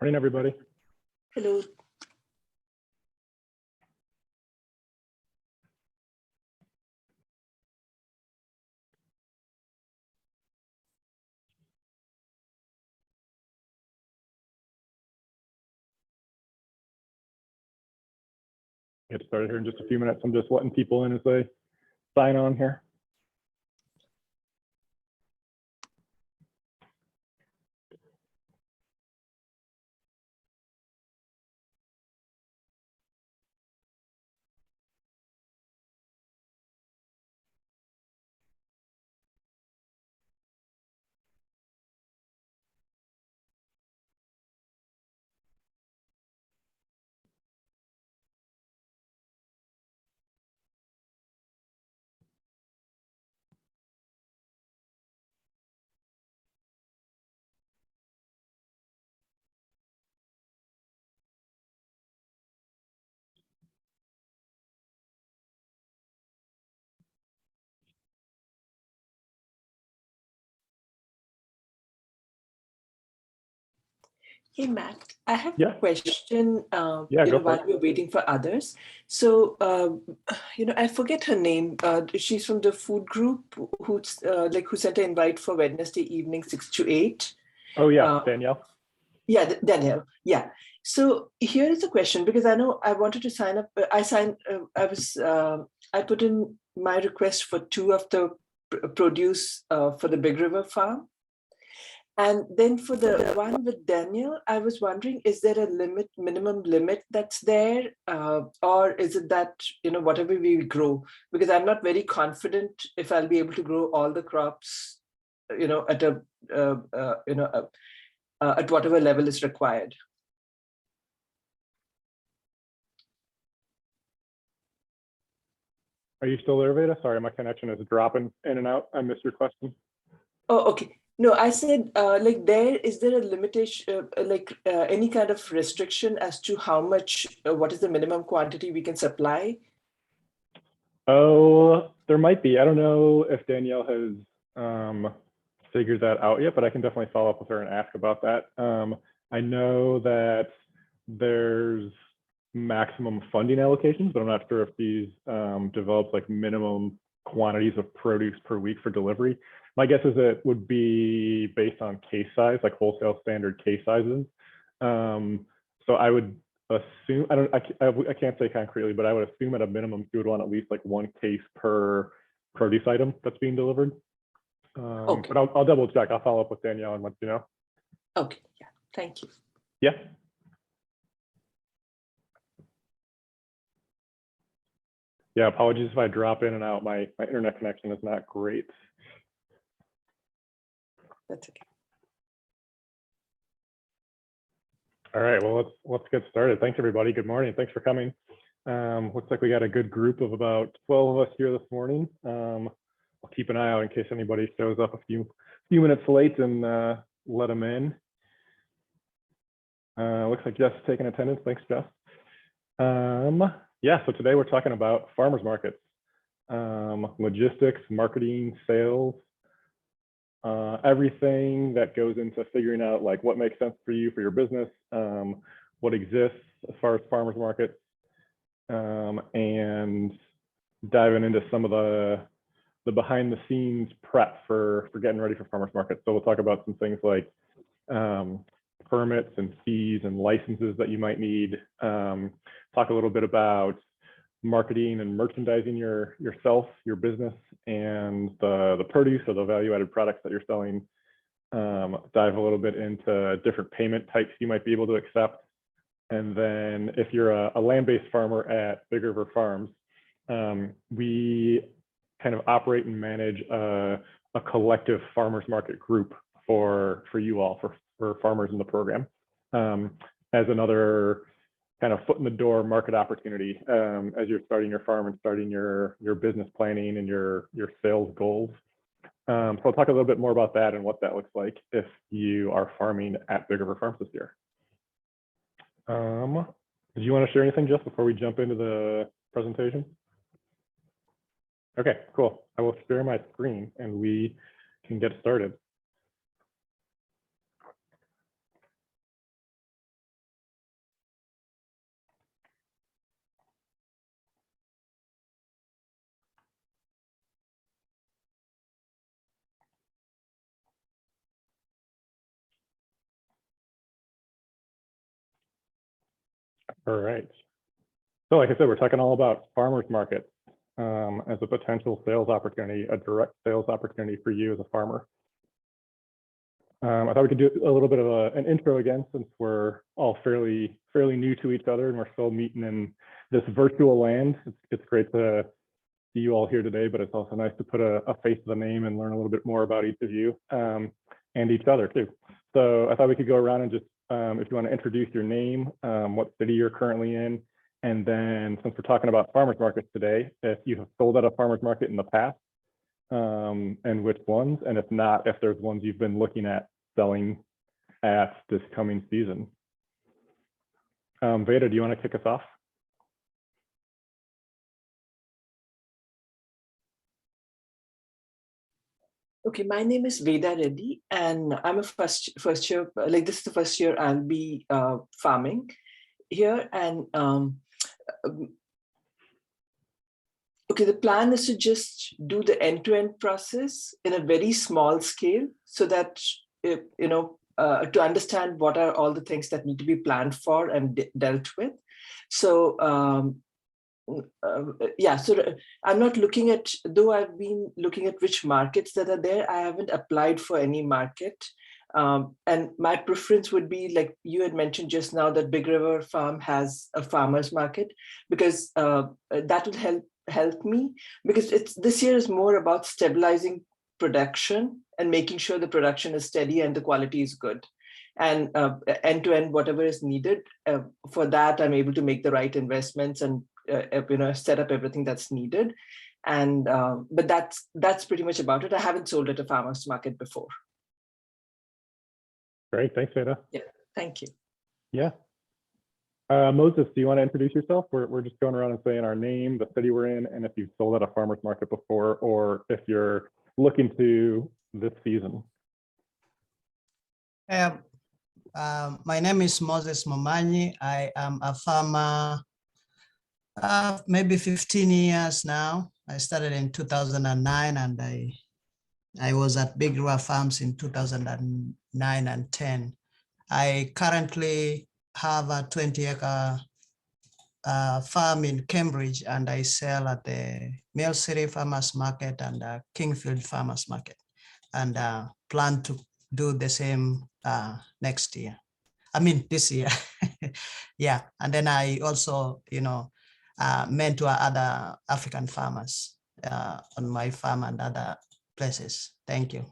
Morning, everybody. Hello. Get started here in just a few minutes. I'm just letting people in as they sign on here. Hey, Matt, I have Yeah. a question Yeah, go for while it. we're waiting for others. So, I forget her name. She's from the food group who sent an invite for Wednesday evening, 6 to 8. Oh, yeah, Uh, Danielle. Yeah, Danielle. Yeah. So here is a question, because I know I wanted to sign up. I put in my request for 2 of the produce for the Big River Farm. And then for the one with Daniel, I was wondering, is there a minimum limit that's there? Or is it that, whatever we grow? Because I'm not very confident if I'll be able to grow all the crops, at at whatever level is required. Are you still there, Veda? Sorry, my connection is dropping in and out. I missed your question. Oh, okay. No, I said, is there a limitation, any kind of restriction as to how much, what is the minimum quantity we can supply? Oh, there might be. I don't know if Danielle has figured that out yet, but I can definitely follow up with her and ask about that. I know that there's maximum funding allocations, but I'm not sure if these develop like minimum quantities of produce per week for delivery. My guess is it would be based on case size, like wholesale standard case sizes. So I would assume, I can't say concretely, but I would assume at a minimum you would want at least like 1 case per produce item that's being delivered. Okay. But I'll double check. I'll follow up with Danielle and let you know. Okay. Yeah. Thank you. Yeah. Yeah, apologies if I drop in and out. My internet connection is not great. That's okay. All right, well, let's get started. Thanks, everybody. Good morning. Thanks for coming. Looks like we got a good group of about 12 of us here this morning. I'll keep an eye out in case anybody shows up a few minutes late and let them in. Looks like Jess is taking attendance. Thanks, Jess. Yeah, so today we're talking about farmers markets, logistics, marketing, sales, everything that goes into figuring out like what makes sense for you for your business, what exists as far as farmers markets, and diving into some of the behind the scenes prep for getting ready for farmers markets. So we'll talk about some things like permits and fees and licenses that you might need. Talk a little bit about marketing and merchandising yourself, your business, and the produce or the value-added products that you're selling. Dive a little bit into different payment types you might be able to accept. And then if you're a land-based farmer at Big River Farms, we kind of operate and manage a collective farmers market group for you all, for farmers in the program, as another kind of foot in the door market opportunity as you're starting your farm and starting your business planning and your sales goals. So I'll talk a little bit more about that and what that looks like if you are farming at Big River Farms this year. Did you want to share anything just before we jump into the presentation? Okay, cool. I will share my screen and we can get started. All right. So like I said, we're talking all about farmers markets as a potential sales opportunity, a direct sales opportunity for you as a farmer. I thought we could do a little bit of an intro again, since we're all fairly new to each other and we're still meeting in this virtual land. It's great to see you all here today, but it's also nice to put a face to the name and learn a little bit more about each of you and each other too. So I thought we could go around and just, if you want to introduce your name, what city you're currently in, and then since we're talking about farmers markets today, if you have sold at a farmers market in the past, and which ones, and if not, if there's ones you've been looking at selling at this coming season. Veda, do you want to kick us off? Okay, my name is Veda Reddy, and I'm a first year, like this is the first year I'll be farming here. And okay, the plan is to just do the end-to-end process in a very small scale, so that to understand what are all the things that need to be planned for and dealt with. So yeah, so I'm not looking at, though I've been looking at which markets that are there, I haven't applied for any market. And my preference would be, like you had mentioned just now, that Big River Farm has a farmer's market, because that will help me, because this year is more about stabilizing production and making sure the production is steady and the quality is good. And end-to-end, whatever is needed for that, I'm able to make the right investments and set up everything that's needed. And but that's pretty much about it. I haven't sold at a farmer's market before. Great, thanks, Veda. Yeah, thank you. Yeah. Moses, do you want to introduce yourself? We're just going around and saying our name, the city we're in, and if you've sold at a farmer's market before, or if you're looking to this season. My name is Moses Momanyi. I am a farmer, maybe 15 years now. I started in 2009, and I was at Big River Farms in 2009 and 10. I currently have a 20-acre farm in Cambridge, and I sell at the Mill City Farmers Market and Kingfield Farmers Market, and plan to do the same next year. I mean, this year. Yeah, and then I also, mentor other African farmers on my farm and other places. Thank you.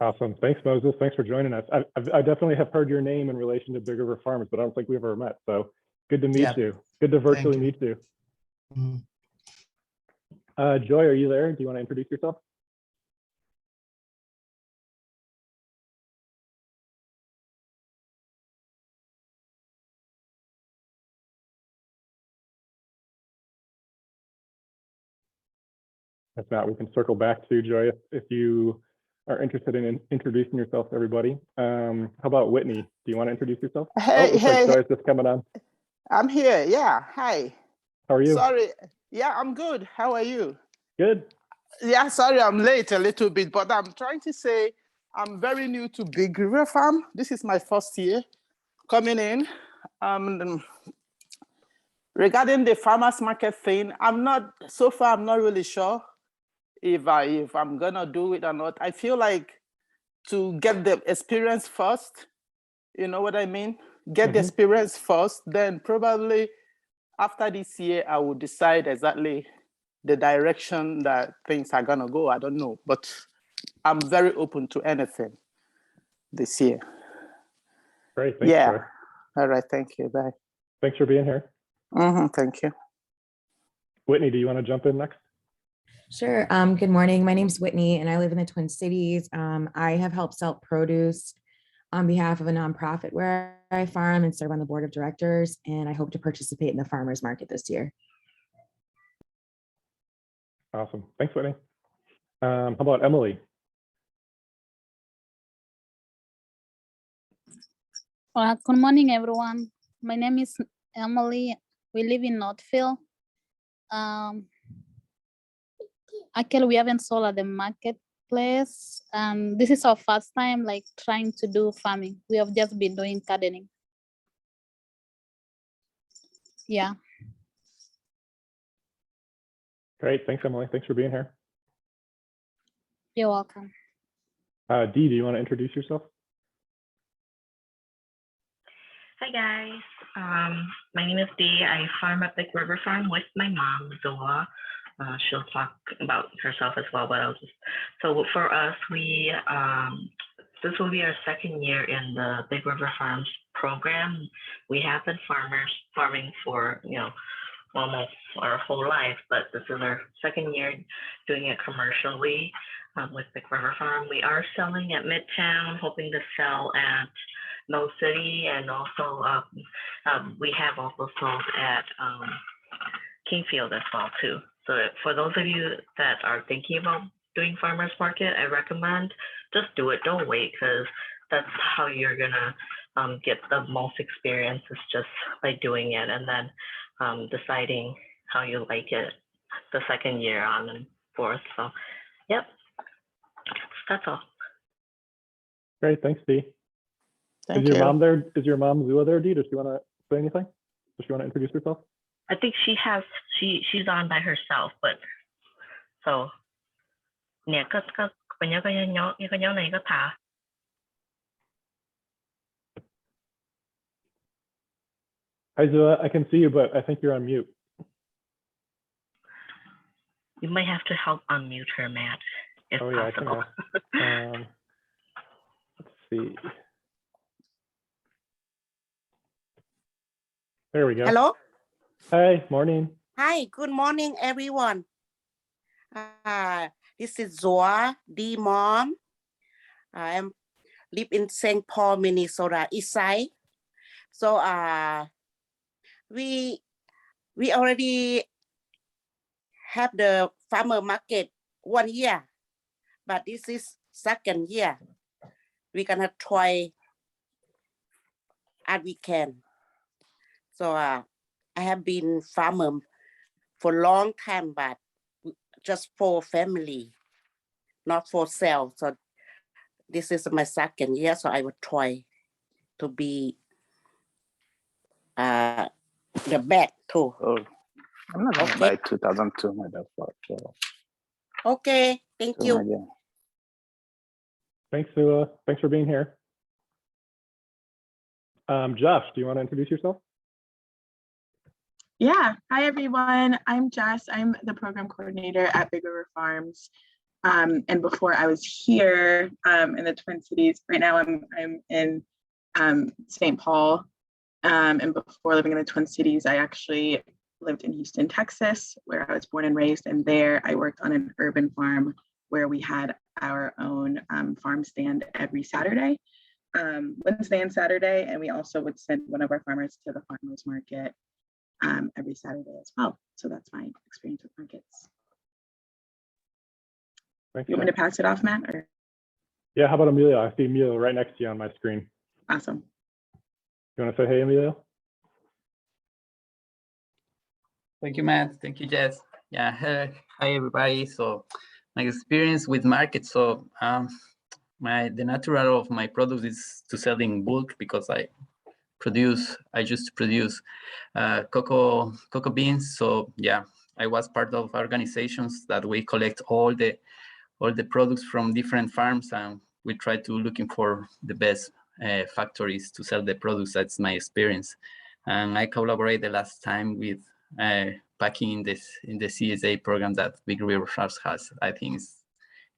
Awesome. Thanks, Moses. Thanks for joining us. I definitely have heard your name in relation to Big River Farms, but I don't think we've ever met. So good to meet you. Good to virtually meet you. Mm-hmm. Joy, are you there? Do you want to introduce yourself? If not, we can circle back to Joy if you are interested in introducing yourself to everybody. How about Whitney? Do you want to introduce yourself? Hey, hey. Joy's just coming on. I'm here. Yeah. Hi. How are you? Sorry. Yeah, I'm good. How are you? Good. Yeah, sorry, I'm late a little bit, but I'm trying to say I'm very new to Big River Farm. This is my first year coming in. Regarding the farmers market thing, I'm not really sure if I'm gonna do it or not. I feel like to get the experience first, you know what I mean? Get the experience first, then probably after this year, I will decide exactly the direction that things are gonna go. I don't know, but I'm very open to anything this year. Great, thanks, Troy. All right, thank you, bye. Thanks for being here. Thank you. Whitney, do you want to jump in next? Sure. Good morning. My name is Whitney and I live in the Twin Cities. I have helped sell produce on behalf of a nonprofit where I farm and serve on the board of directors, and I hope to participate in the farmers market this year. Awesome. Thanks, Whitney. How about Emily? Good morning, everyone. My name is Emily. We live in Northfield. Actually, we haven't sold at the marketplace. This is our first time trying to do farming. We have just been doing gardening. Yeah. Great. Thanks, Emily. Thanks for being here. You're welcome. Dee, do you want to introduce yourself? Hi guys, my name is Dee. I farm at Big River Farm with my mom, Zoa. She'll talk about herself as well, but so for us, this will be our second year in the Big River Farms program. We have been farming for, almost our whole life, but this is our second year doing it commercially with Big River Farm. We are selling at Midtown, hoping to sell at Mill City, and also we have also sold at Kingfield as well too. So for those of you that are thinking about doing farmers market, I recommend just do it. Don't wait, because that's how you're gonna get the most experience, is just by doing it and then deciding how you like it the second year on and forth. So, yep, that's all. Great. Thanks, Dee. Thank Is your you. mom there? Is your mom Zua there, Dee? Does she want to say anything? Does she want to introduce herself? I think she's on by herself, but so nè có nhớ này có thả. Hi, Zua. I can see you, but I think you're on mute. You might have to help unmute her, Matt, if Oh, yeah, possible. I can. Let's see. There we go. Hello. Hey, morning. Hi, good morning, everyone. This is Zoa, D mom. I live in St. Paul, Minnesota, East Side. So we already have the farmer market 1 year, but this is second year. We're gonna try as we can. So I have been farmer for a long time, but just for family, not for sale. So this is my second year, so I will try to be the best too. Oh, I'm not gonna buy 2002 myself. So Okay, thank you. yeah. Thanks, Zua. Thanks for being here. Josh, do you want to introduce yourself? Yeah, hi everyone. I'm Jess. I'm the program coordinator at Big River Farms. And before I was here in the Twin Cities, right now I'm in St. Paul. And before living in the Twin Cities, I actually lived in Houston, Texas, where I was born and raised. And there I worked on an urban farm where we had our own farm stand every Saturday, Wednesday and Saturday. And we also would send one of our farmers to the farmers market every Saturday as well. So that's my experience with markets. Thanks, You want me to pass it off, Matt? Or? Yeah, how about Emilio? I see Emilio right next to you on my screen. Awesome. You want to say hey, Emilio? Thank you, Matt. Thank you, Jess. Yeah, hi everybody. So my experience with markets. So the natural of my product is to sell in bulk, because I used to produce cocoa beans. So yeah, I was part of organizations that we collect all the products from different farms, and we try to looking for the best factories to sell the products. That's my experience. And I collaborate the last time with packing in the CSA program that Big River Farms has. I think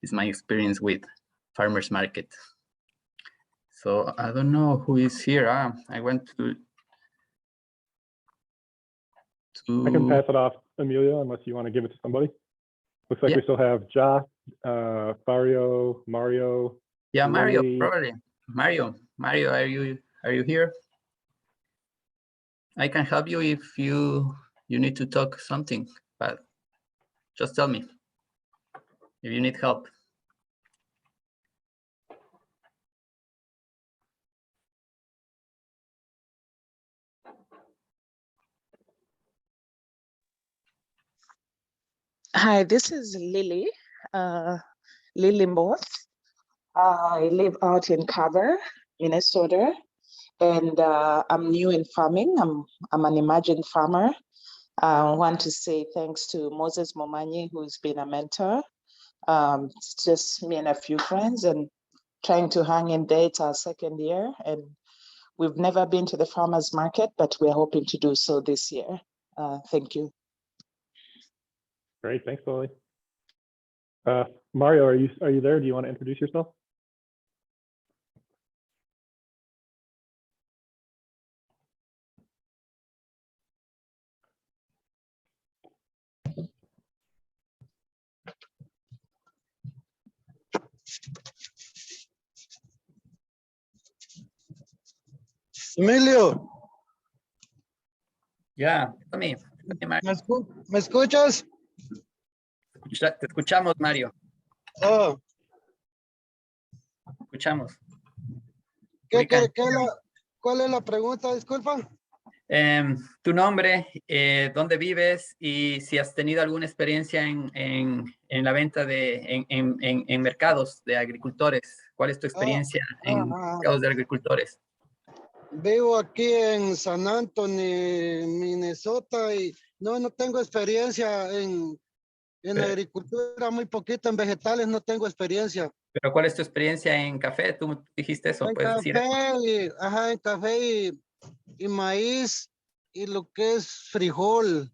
is my experience with farmers market. So I don't know who is here. I went to I can pass it off, Emilio, unless you want to give it to somebody. Looks like we still have Josh, Fario, Mario. Yeah, Mario, Lily. probably. Mario, are you here? I can help you if you need to talk something, but just tell me if you need help. Hi, this is Lily, Lily Moss. I live out in Carver, Minnesota, and I'm new in farming. I'm an emerging farmer. I want to say thanks to Moses Momanyi, who's been a mentor. It's just me and a few friends and trying to hang in there. It's our second year, and we've never been to the farmers market, but we're hoping to do so this year. Thank you. Great, thanks, Lily. Mario, are you there? Do you want to introduce yourself? Emilio, Ya, Tommy, ¿me escuchas? te escuchamos, Mario. Oh, Escuchamos. ¿Cuál es la pregunta? Disculpa. Tu nombre, dónde vives y si has tenido alguna experiencia en la venta en mercados de agricultores. ¿Cuál es tu experiencia en mercados de agricultores? Vivo aquí en San Antonio, Minnesota, y no tengo experiencia en agricultura, muy poquito, en vegetales no tengo experiencia. Pero ¿cuál es tu experiencia en café? Tú dijiste eso, ¿puedes decir? En café y maíz y lo que es frijol.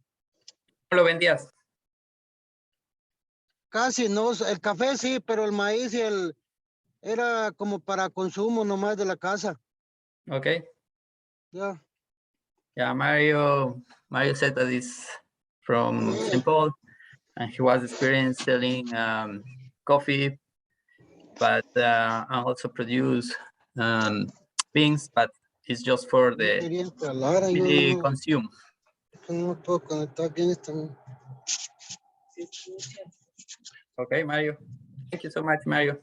¿Cómo lo vendías? Casi no, el café sí, pero el maíz y era como para consumo nomás de la casa. Okay. Yeah. Yeah, Mario said that he's from St. Paul and he was experienced selling coffee, but also produce beans, but it's just for the consume. Okay, Mario. Thank you so much, Mario.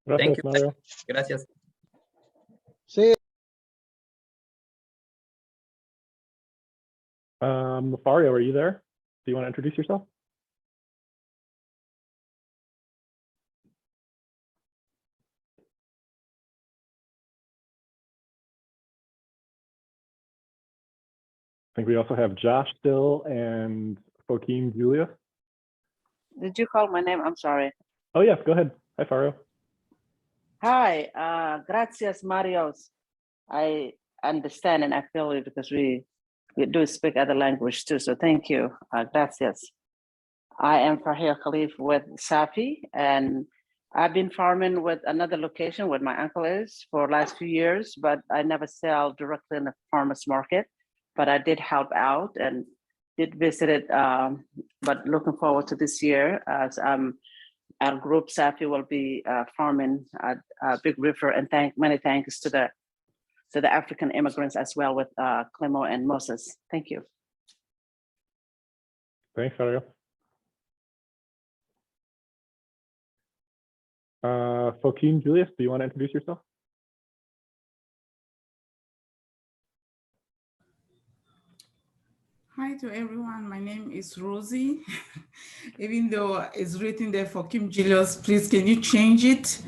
Gracias, Thank you. Mario. Gracias. Sí. Mafario, are you there? Do you want to introduce yourself? I think we also have Josh still and Joaquin Julia. Did you call my name? I'm sorry. Oh, yes, go ahead. Hi, Fario. Hi, gracias, Marios. I understand and I feel it because we do speak other language too. So thank you. Gracias. I am Fahir Khalif with Safi, and I've been farming with another location where my uncle is for the last few years, but I never sell directly in the farmer's market, but I did help out and did visit it, but looking forward to this year as our group Safi will be farming at Big River, and many thanks to the African immigrants as well with Clemo and Moses. Thank you. Thanks, Fario. Joaquin Julius, do you want to introduce yourself? Hi to everyone. My name is Rosie. Even though it's written there for Kim Julius, please can you change it?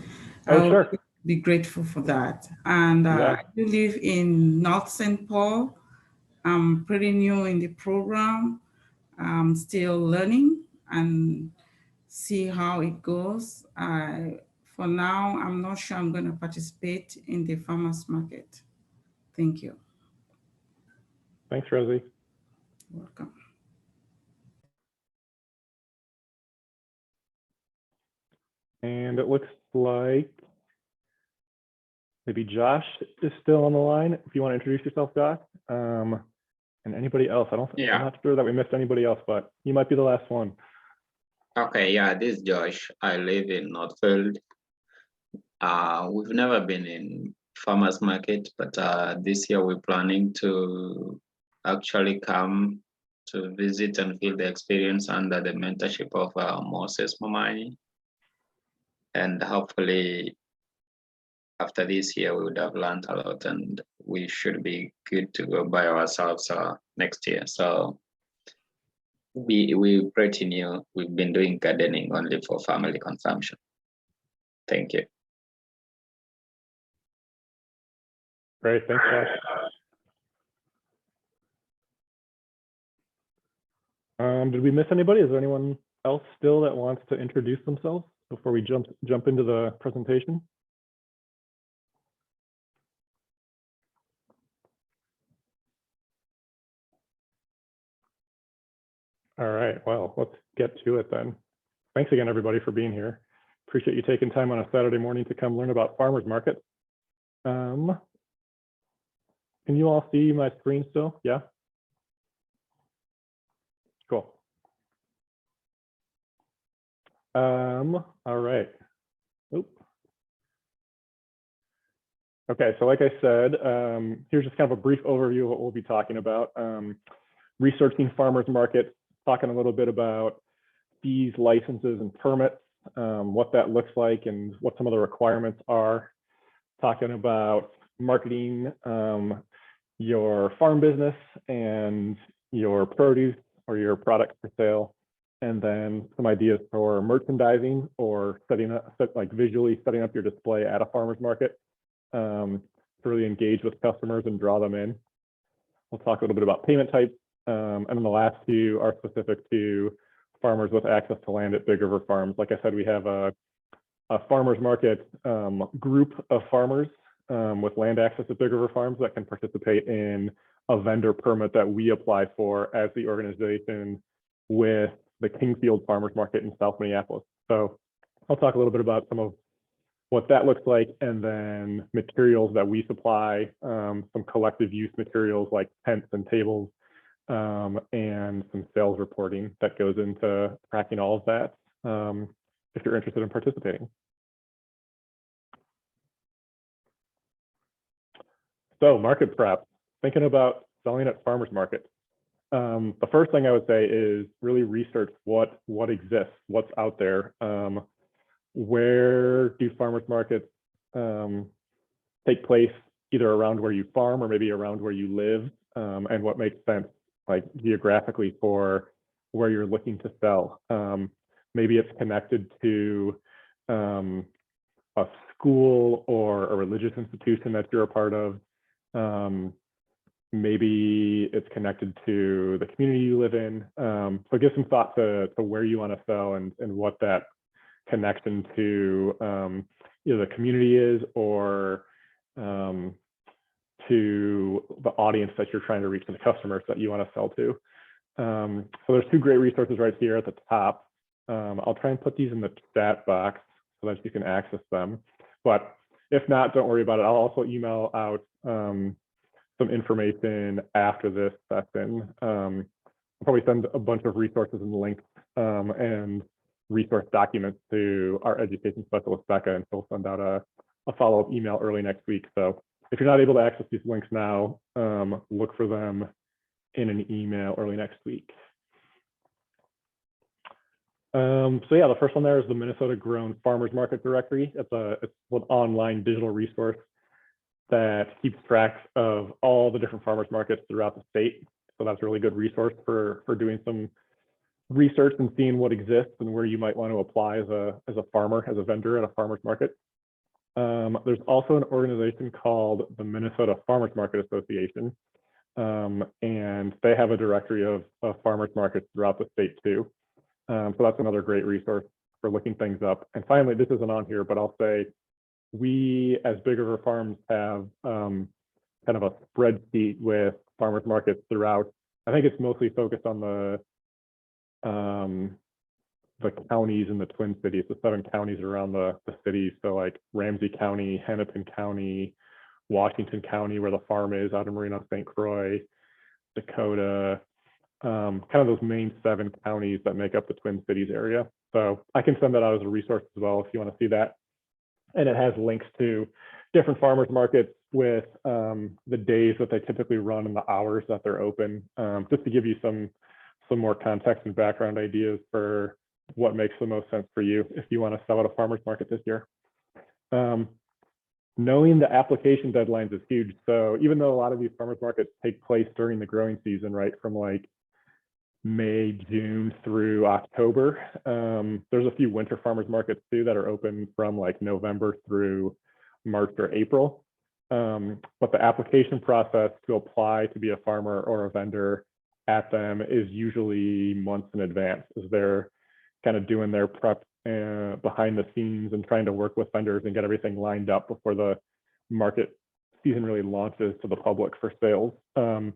Oh, sure. Be grateful for that. And Yeah. I do live in North St. Paul. I'm pretty new in the program. I'm still learning and see how it goes. For now, I'm not sure I'm going to participate in the farmers market. Thank you. Thanks, Rosie. Welcome. And it looks like maybe Josh is still on the line. If you want to introduce yourself, Josh, and anybody else. I'm not sure that we missed anybody else, but you might be the last one. Okay, yeah, this is Josh. I live in Northfield. We've never been in farmers market, but this year we're planning to actually come to visit and feel the experience under the mentorship of Moses Momanyi. And hopefully after this year, we would have learned a lot and we should be good to go by ourselves next year. So we're pretty new. We've been doing gardening only for family consumption. Thank you. Great, thanks, Josh. Did we miss anybody? Is there anyone else still that wants to introduce themselves before we jump into the presentation? All right, well, let's get to it then. Thanks again, everybody, for being here. Appreciate you taking time on a Saturday morning to come learn about farmers market. Can you all see my screen still? Yeah? Cool. All right. Oop. Okay, so like I said, here's just kind of a brief overview of what we'll be talking about. Researching farmers markets, talking a little bit about fees, licenses, and permits, what that looks like and what some of the requirements are. Talking about marketing your farm business and your produce or your product for sale, and then some ideas for merchandising or visually setting up your display at a farmer's market to really engage with customers and draw them in. We'll talk a little bit about payment types, and then the last two are specific to farmers with access to land at Big River Farms. Like I said, we have a farmers market group of farmers with land access at Big River Farms that can participate in a vendor permit that we apply for as the organization with the Kingfield Farmers Market in South Minneapolis. So I'll talk a little bit about some of what that looks like, and then materials that we supply, some collective use materials like tents and tables, and some sales reporting that goes into tracking all of that if you're interested in participating. So market prep, thinking about selling at farmers markets. The first thing I would say is really research what exists, what's out there. Where do farmers markets take place, either around where you farm or maybe around where you live, and what makes sense like geographically for where you're looking to sell. Maybe it's connected to a school or a religious institution that you're a part of. Maybe it's connected to the community you live in. So give some thought to where you want to sell and what that connection to either the community is or to the audience that you're trying to reach, and the customers that you want to sell to. So there's two great resources right here at the top. I'll try and put these in the chat box so that you can access them. But if not, don't worry about it. I'll also email out some information after this session. I'll probably send a bunch of resources and links and resource documents to our education specialist, Becca, and she'll send out a follow-up email early next week. So if you're not able to access these links now, look for them in an email early next week. So yeah, the first one there is the Minnesota Grown Farmers Market Directory. It's an online digital resource that keeps track of all the different farmers markets throughout the state. So that's a really good resource for doing some research and seeing what exists and where you might want to apply as a farmer, as a vendor at a farmer's market. There's also an organization called the Minnesota Farmers Market Association, and they have a directory of farmers markets throughout the state too. So that's another great resource for looking things up. And finally, this isn't on here, but I'll say we as Big River Farms have kind of a spreadsheet with farmers markets throughout. I think it's mostly focused on the counties in the Twin Cities, the 7 counties around the cities. So like Ramsey County, Hennepin County, Washington County, where the farm is, out in Marina, St. Croix, Dakota, kind of those main 7 counties that make up the Twin Cities area. So I can send that out as a resource as well if you want to see that. And it has links to different farmers markets with the days that they typically run and the hours that they're open, just to give you some more context and background ideas for what makes the most sense for you if you want to sell at a farmer's market this year. Knowing the application deadlines is huge. So even though a lot of these farmers markets take place during the growing season, right, from like May, June through October, there's a few winter farmers markets too that are open from like November through March or April. but the application process to apply to be a farmer or a vendor at them is usually months in advance, as they're kind of doing their prep behind the scenes and trying to work with vendors and get everything lined up before the market season really launches to the public for sales. So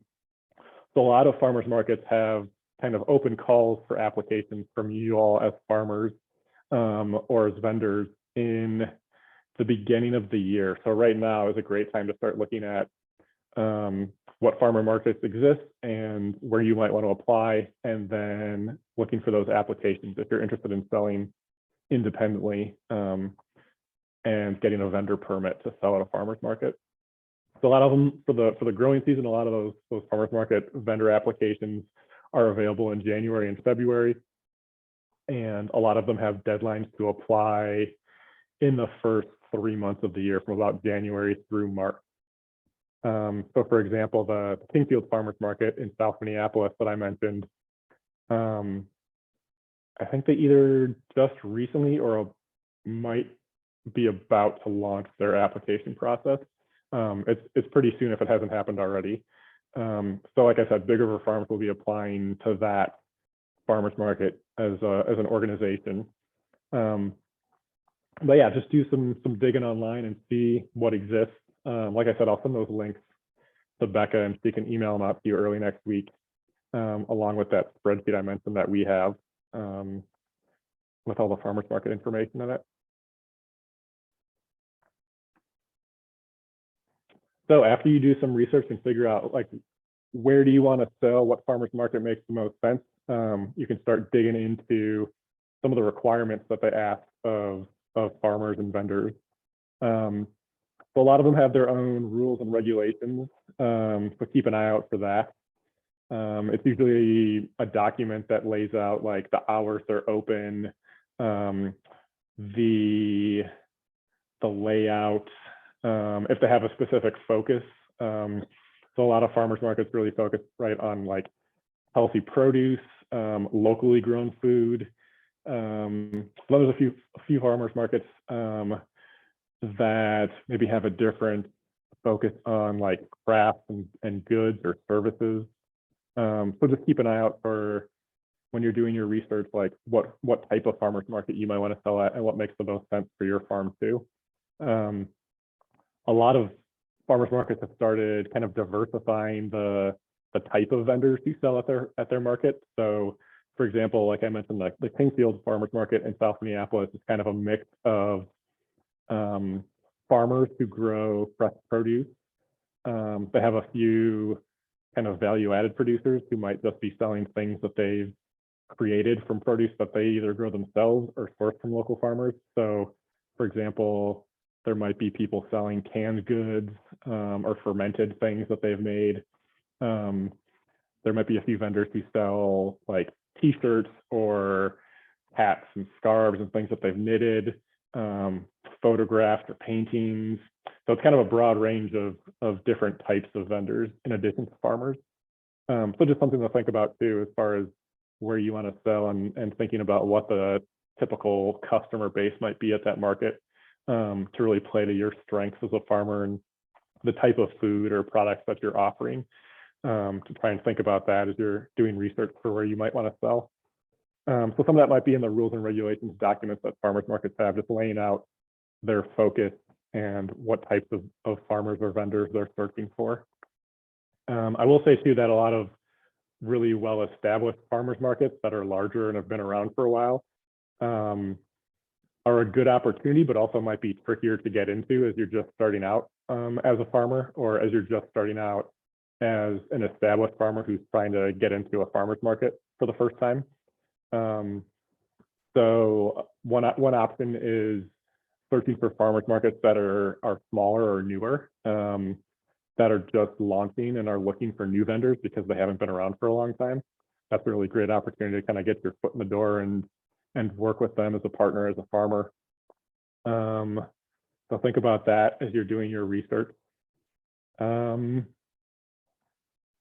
a lot of farmers markets have kind of open calls for applications from you all as farmers or as vendors in the beginning of the year. So right now is a great time to start looking at what farmer markets exist and where you might want to apply, and then looking for those applications if you're interested in selling independently and getting a vendor permit to sell at a farmer's market. So a lot of them for the growing season, a lot of those farmers market vendor applications are available in January and February, and a lot of them have deadlines to apply in the first 3 months of the year, from about January through March. So for example, the Kingfield Farmers Market in South Minneapolis that I mentioned, I think they either just recently or might be about to launch their application process. It's pretty soon if it hasn't happened already. So like I said, Big River Farms will be applying to that farmers market as an organization. But yeah, just do some digging online and see what exists. Like I said, I'll send those links to Becca and she can email them out to you early next week, along with that spreadsheet I mentioned that we have with all the farmers market information in it. So after you do some research and figure out like where do you want to sell, what farmers market makes the most sense, you can start digging into some of the requirements that they ask of farmers and vendors. So a lot of them have their own rules and regulations, so keep an eye out for that. It's usually a document that lays out like the hours they're open, the layout, if they have a specific focus. So a lot of farmers markets really focus right on like healthy produce, locally grown food. There's a few farmers markets that maybe have a different focus on like crafts and goods or services. So just keep an eye out for when you're doing your research, like what type of farmers market you might want to sell at and what makes the most sense for your farm too. A lot of farmers markets have started kind of diversifying the type of vendors who sell at their market. So for example, like I mentioned, like the Kingfield Farmers Market in South Minneapolis is kind of a mix of farmers who grow fresh produce. They have a few kind of value-added producers who might just be selling things that they've created from produce that they either grow themselves or source from local farmers. So for example, there might be people selling canned goods or fermented things that they've made. There might be a few vendors who sell like t-shirts or hats and scarves and things that they've knitted, photographs or paintings. So it's kind of a broad range of different types of vendors in addition to farmers. So just something to think about too, as far as where you want to sell and thinking about what the typical customer base might be at that market, to really play to your strengths as a farmer and the type of food or products that you're offering, to try and think about that as you're doing research for where you might want to sell. So some of that might be in the rules and regulations documents that farmers markets have, just laying out their focus and what types of farmers or vendors they're searching for. I will say too that a lot of really well-established farmers markets that are larger and have been around for a while are a good opportunity, but also might be trickier to get into as you're just starting out as a farmer, or as you're just starting out as an established farmer who's trying to get into a farmer's market for the first time. So one option is searching for farmers markets that are smaller or newer, that are just launching and are looking for new vendors because they haven't been around for a long time. That's a really great opportunity to kind of get your foot in the door and work with them as a partner, as a farmer. So think about that as you're doing your research. And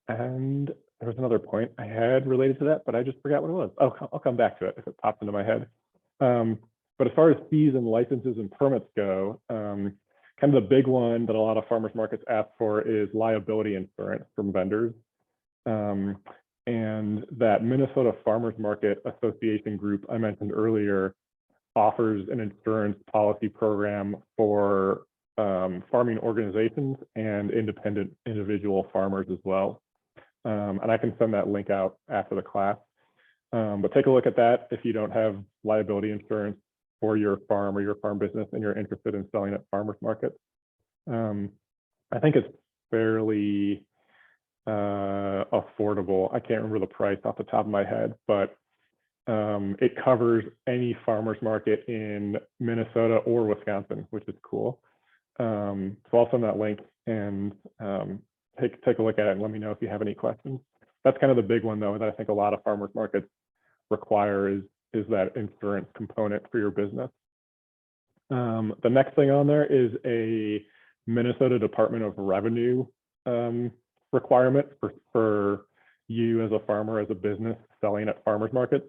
there was another point I had related to that, but I just forgot what it was. I'll come back to it if it pops into my head. But as far as fees and licenses and permits go, kind kind of the big one that a lot of farmers markets ask for is liability insurance from vendors. And that Minnesota Farmers Market Association group I mentioned earlier offers an insurance policy program for farming organizations and independent individual farmers as well. And I can send that link out after the class. But take a look at that if you don't have liability insurance for your farm or your farm business and you're interested in selling at farmers markets. I think it's fairly affordable. I can't remember the price off the top of my head, but it covers any farmers market in Minnesota or Wisconsin, which is cool. So I'll send that link and take a look at it and let me know if you have any questions. That's kind of the big one though, that I think a lot of farmers markets require is that insurance component for your business. The next thing on there is a Minnesota Department of Revenue requirement for you as a farmer, as a business selling at farmers markets.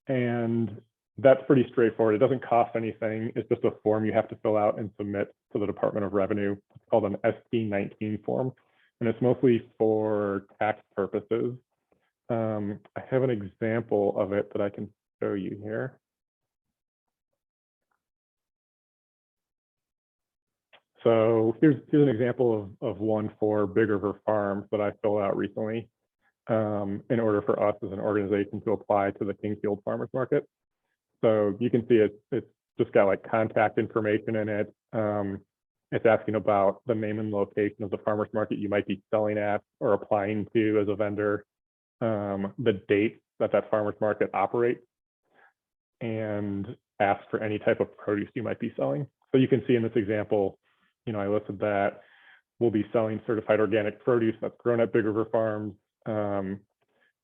And that's pretty straightforward. It doesn't cost anything. It's just a form you have to fill out and submit to the Department of Revenue. It's called an ST19 form, and it's mostly for tax purposes. I have an example of it that I can show you here. So here's an example of one for Big River Farms that I filled out recently in order for us as an organization to apply to the Kingfield Farmers Market. So you can see it's just got like contact information in it. It's asking about the name and location of the farmers market you might be selling at or applying to as a vendor, the date that farmers market operates, and asks for any type of produce you might be selling. So you can see in this example, I listed that we'll be selling certified organic produce that's grown at Big River Farms.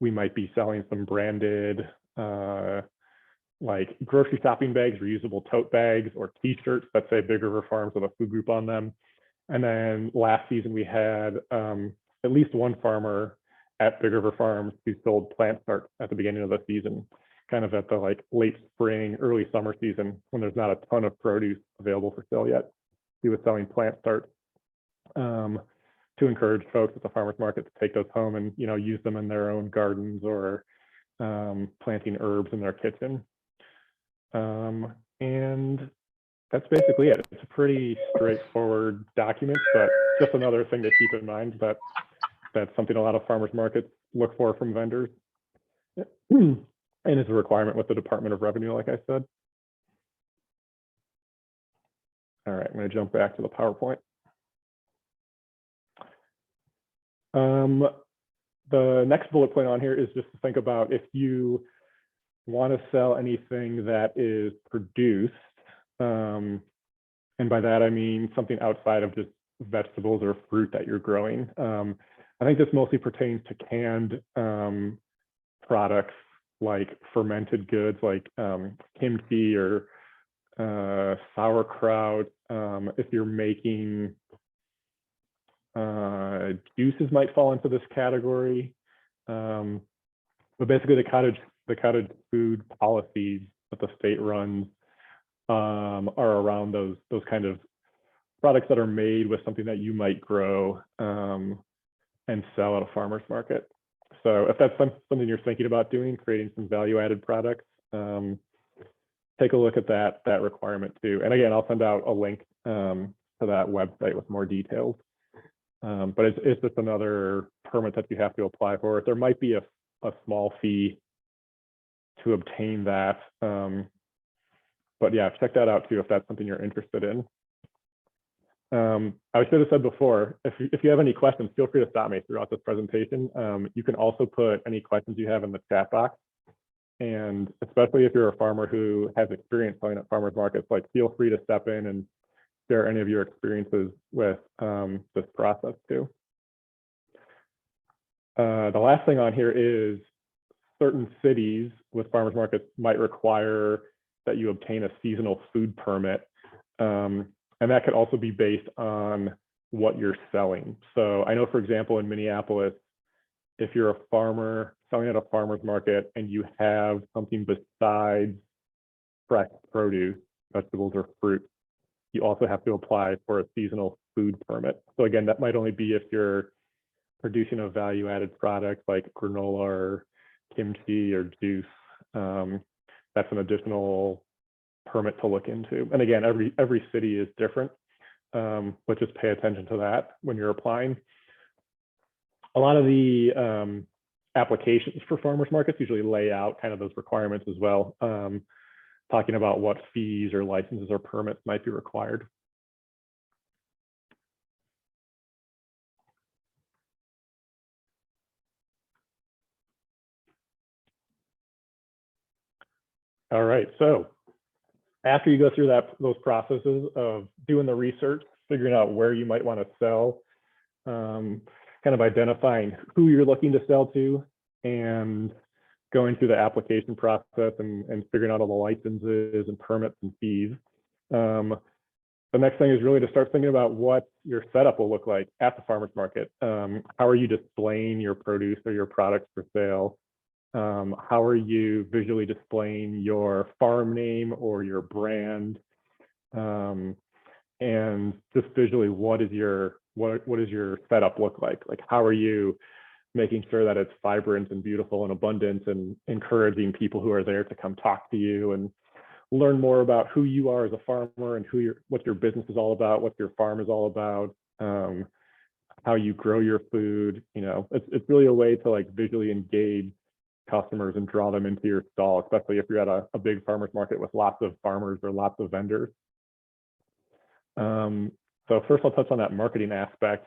We might be selling some branded like grocery shopping bags, reusable tote bags, or t-shirts that say Big River Farms with a food group on them. And then last season we had at least one farmer at Big River Farms who sold plant starts at the beginning of the season, kind of at the like late spring, early summer season when there's not a ton of produce available for sale yet. He was selling plant starts to encourage folks at the farmers market to take those home and use them in their own gardens or planting herbs in their kitchen. And that's basically it. It's a pretty straightforward document, but just another thing to keep in mind that that's something a lot of farmers markets look for from vendors. And it's a requirement with the Department of Revenue, like I said. All right, I'm going to jump back to the PowerPoint. The next bullet point on here is just to think about if you want to sell anything that is produced, and by that I mean something outside of just vegetables or fruit that you're growing. I think this mostly pertains to canned products like fermented goods like kimchi or sauerkraut. If you're making juices might fall into this category. But basically the cottage food policies that the state runs are around those kind of products that are made with something that you might grow and sell at a farmer's market. So if that's something you're thinking about doing, creating some value-added products, take a look at that requirement too. And again, I'll send out a link to that website with more details. But it's just another permit that you have to apply for. There might be a small fee to obtain that. But yeah, check that out too if that's something you're interested in. I should have said before, if you have any questions, feel free to stop me throughout this presentation. You can also put any questions you have in the chat box. And especially if you're a farmer who has experience selling at farmers markets, feel free to step in and share any of your experiences with this process too. The last thing on here is certain cities with farmers markets might require that you obtain a seasonal food permit. And that could also be based on what you're selling. So I know, for example, in Minneapolis, if you're a farmer selling at a farmer's market and you have something besides fresh produce, vegetables or fruit, you also have to apply for a seasonal food permit. So again, that might only be if you're producing a value-added product like granola or kimchi or juice. That's an additional permit to look into. And again, every city is different, but just pay attention to that when you're applying. A lot of the applications for farmers markets usually lay out kind of those requirements as well, talking about what fees or licenses or permits might be required. All right, so after you go through those processes of doing the research, figuring out where you might want to sell, kind of identifying who you're looking to sell to, and going through the application process and figuring out all the licenses and permits and fees. The next thing is really to start thinking about what your setup will look like at the farmer's market. How are you displaying your produce or your products for sale? How are you visually displaying your farm name or your brand? And just visually, what does your setup look like? Like, how are you making sure that it's vibrant and beautiful and abundant and encouraging people who are there to come talk to you and learn more about who you are as a farmer and what your business is all about, what your farm is all about, how you grow your food. You know, it's really a way to like visually engage customers and draw them into your stall, especially if you're at a big farmers market with lots of farmers or lots of vendors. So first I'll touch on that marketing aspect.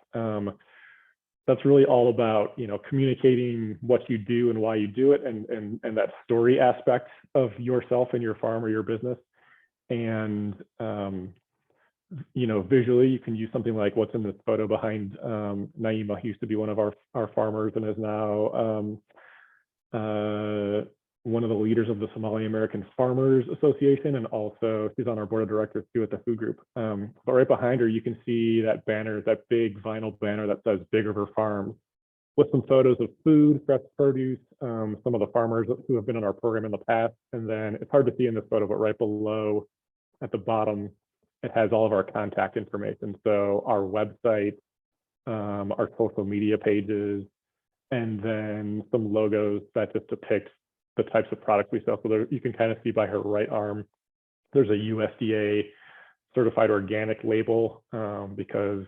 That's really all about, you know, communicating what you do and why you do it, and that story aspect of yourself and your farm or your business. And you know, visually you can use something like what's in this photo behind Naima, who used to be one of our farmers and is now one of the leaders of the Somali American Farmers Association, and also she's on our board of directors too at the food group. But right behind her, you can see that banner, that big vinyl banner that says Big River Farms, with some photos of food, fresh produce, some of the farmers who have been in our program in the past. And then it's hard to see in this photo, but right below at the bottom, it has all of our contact information. So our website, our social media pages, and then some logos that just depict the types of products we sell. So there, you can kind of see by her right arm, there's a USDA certified organic label, because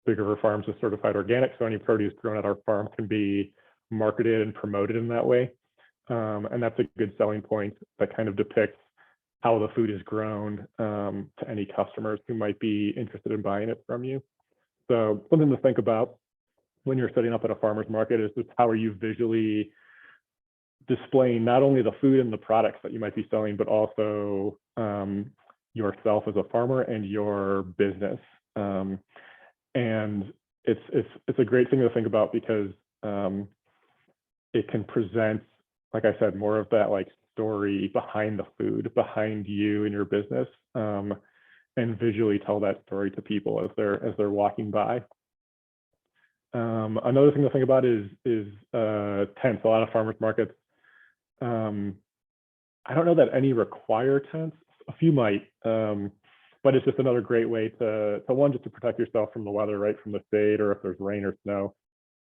Big River Farms is certified organic. So any produce grown at our farm can be marketed and promoted in that way. And that's a good selling point that kind of depicts how the food is grown to any customers who might be interested in buying it from you. So something to think about when you're setting up at a farmer's market is just how are you visually displaying not only the food and the products that you might be selling, but also yourself as a farmer and your business. And it's a great thing to think about because it can present, like I said, more of that like story behind the food, behind you and your business, and visually tell that story to people as they're walking by. Another thing to think about is tents. A lot of farmers markets, I don't know that any require tents. A few might, but it's just another great way to one, just to protect yourself from the weather, right, from the shade, or if there's rain or snow.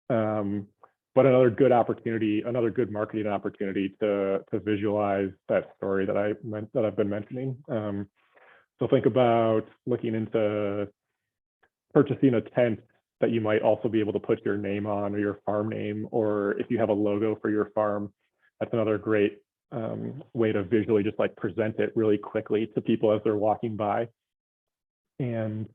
But another good opportunity, another good marketing opportunity to visualize that story that I've been mentioning. So think about looking into purchasing a tent that you might also be able to put your name on, or your farm name, or if you have a logo for your farm, that's another great way to visually just like present it really quickly to people as they're walking by. And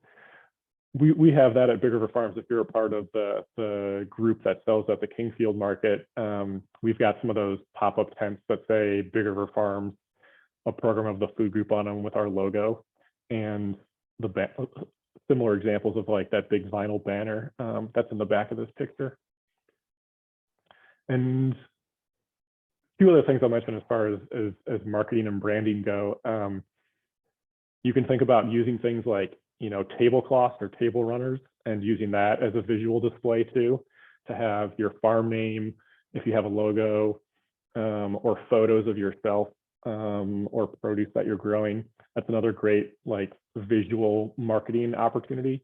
we have that at Big River Farms. If you're a part of the group that sells at the Kingfield Market, we've got some of those pop-up tents that say Big River Farms, a program of the food group on them with our logo, and the similar examples of like that big vinyl banner that's in the back of this picture. And two other things I'll mention as far as marketing and branding go. You can think about using things like, you know, tablecloths or table runners, and using that as a visual display too, to have your farm name, if you have a logo, or photos of yourself or produce that you're growing. That's another great like visual marketing opportunity.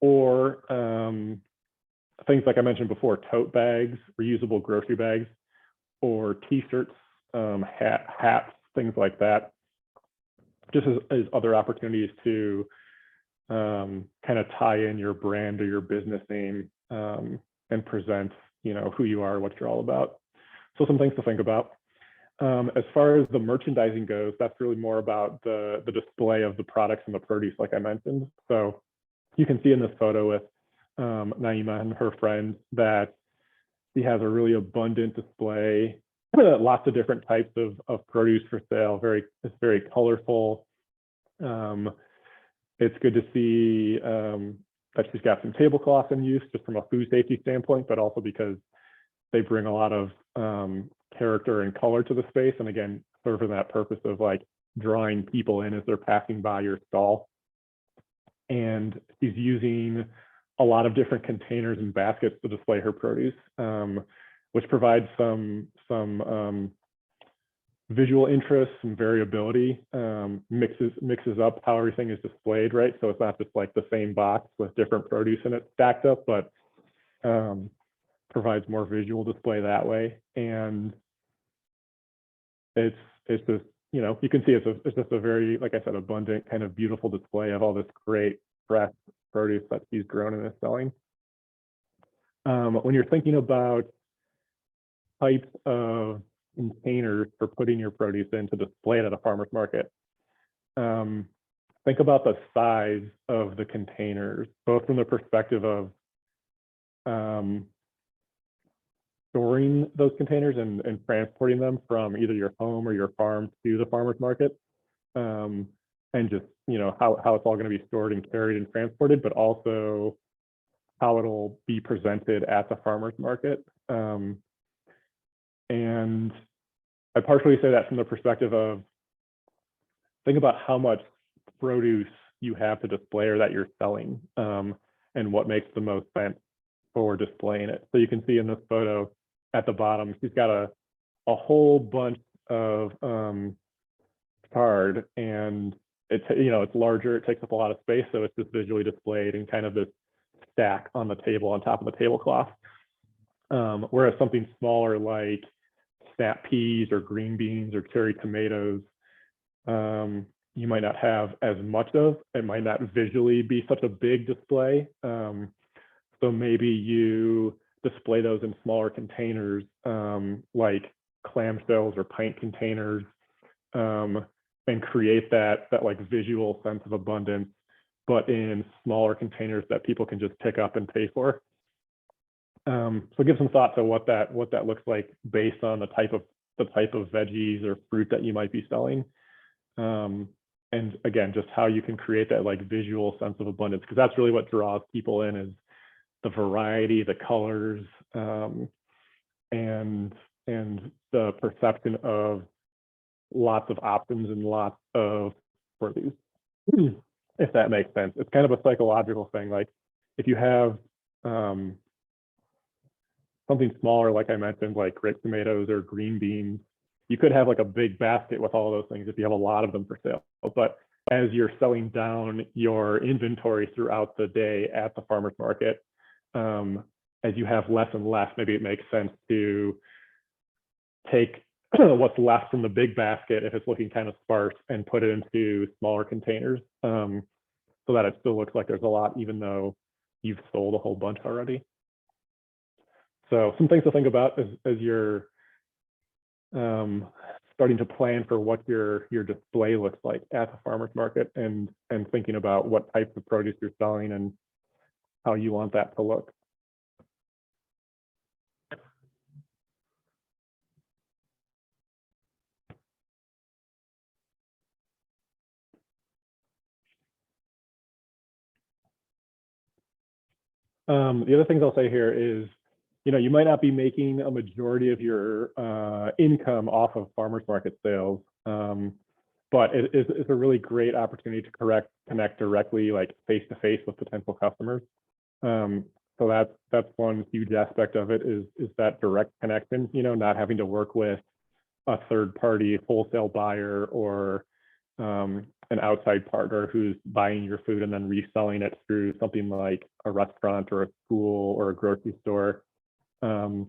Or things like I mentioned before, tote bags, reusable grocery bags, or t-shirts, hats, things like that. Just as other opportunities to kind of tie in your brand or your business name and present, who you are, what you're all about. So some things to think about. As far as the merchandising goes, that's really more about the display of the products and the produce, like I mentioned. So you can see in this photo with Naima and her friends that she has a really abundant display, lots of different types of produce for sale. It's very colorful. It's good to see that she's got some tablecloths in use just from a food safety standpoint, but also because they bring a lot of character and color to the space. And again, serving that purpose of like drawing people in as they're passing by your stall. And she's using a lot of different containers and baskets to display her produce, which provides some visual interest, some variability, mixes up how everything is displayed, right? So it's not just like the same box with different produce in it stacked up, but provides more visual display that way. And it's just, you can see it's just a very, like I said, abundant, kind of beautiful display of all this great fresh produce that she's grown and is selling. When you're thinking about types of containers for putting your produce in to display it at a farmer's market, think about the size of the containers, both from the perspective of storing those containers and transporting them from either your home or your farm to the farmer's market, and just how it's all going to be stored and carried and transported, but also how it'll be presented at the farmer's market. And I partially say that from the perspective of, think about how much produce you have to display or that you're selling, and what makes the most sense for displaying it. So you can see in this photo at the bottom, she's got a whole bunch of chard, and it's larger, it takes up a lot of space, so it's just visually displayed in kind of this stack on the table on top of the tablecloth. Whereas something smaller like snap peas or green beans or cherry tomatoes, you might not have as much of. It might not visually be such a big display. So maybe you display those in smaller containers, like clamshells or pint containers, and create that like visual sense of abundance, but in smaller containers that people can just pick up and pay for. So give some thought to what that looks like based on the type of veggies or fruit that you might be selling. And again, just how you can create that like visual sense of abundance, because that's really what draws people in, is the variety, the colors, and the perception of lots of options and lots of produce, if that makes sense. It's kind of a psychological thing. Like if you have something smaller, like I mentioned, like grape tomatoes or green beans, you could have like a big basket with all of those things if you have a lot of them for sale. But as you're selling down your inventory throughout the day at the farmer's market, as you have less and less, maybe it makes sense to take what's left from the big basket, if it's looking kind of sparse, and put it into smaller containers, so that it still looks like there's a lot, even though you've sold a whole bunch already. So some things to think about as you're starting to plan for what your display looks like at the farmer's market, and thinking about what types of produce you're selling and how you want that to look. The other things I'll say here is, you might not be making a majority of your income off of farmers market sales, but it's a really great opportunity to connect directly, like face-to-face with potential customers. So that's one huge aspect of it, is that direct connection, not having to work with a third party wholesale buyer or an outside partner who's buying your food and then reselling it through something like a restaurant or a school or a grocery store. And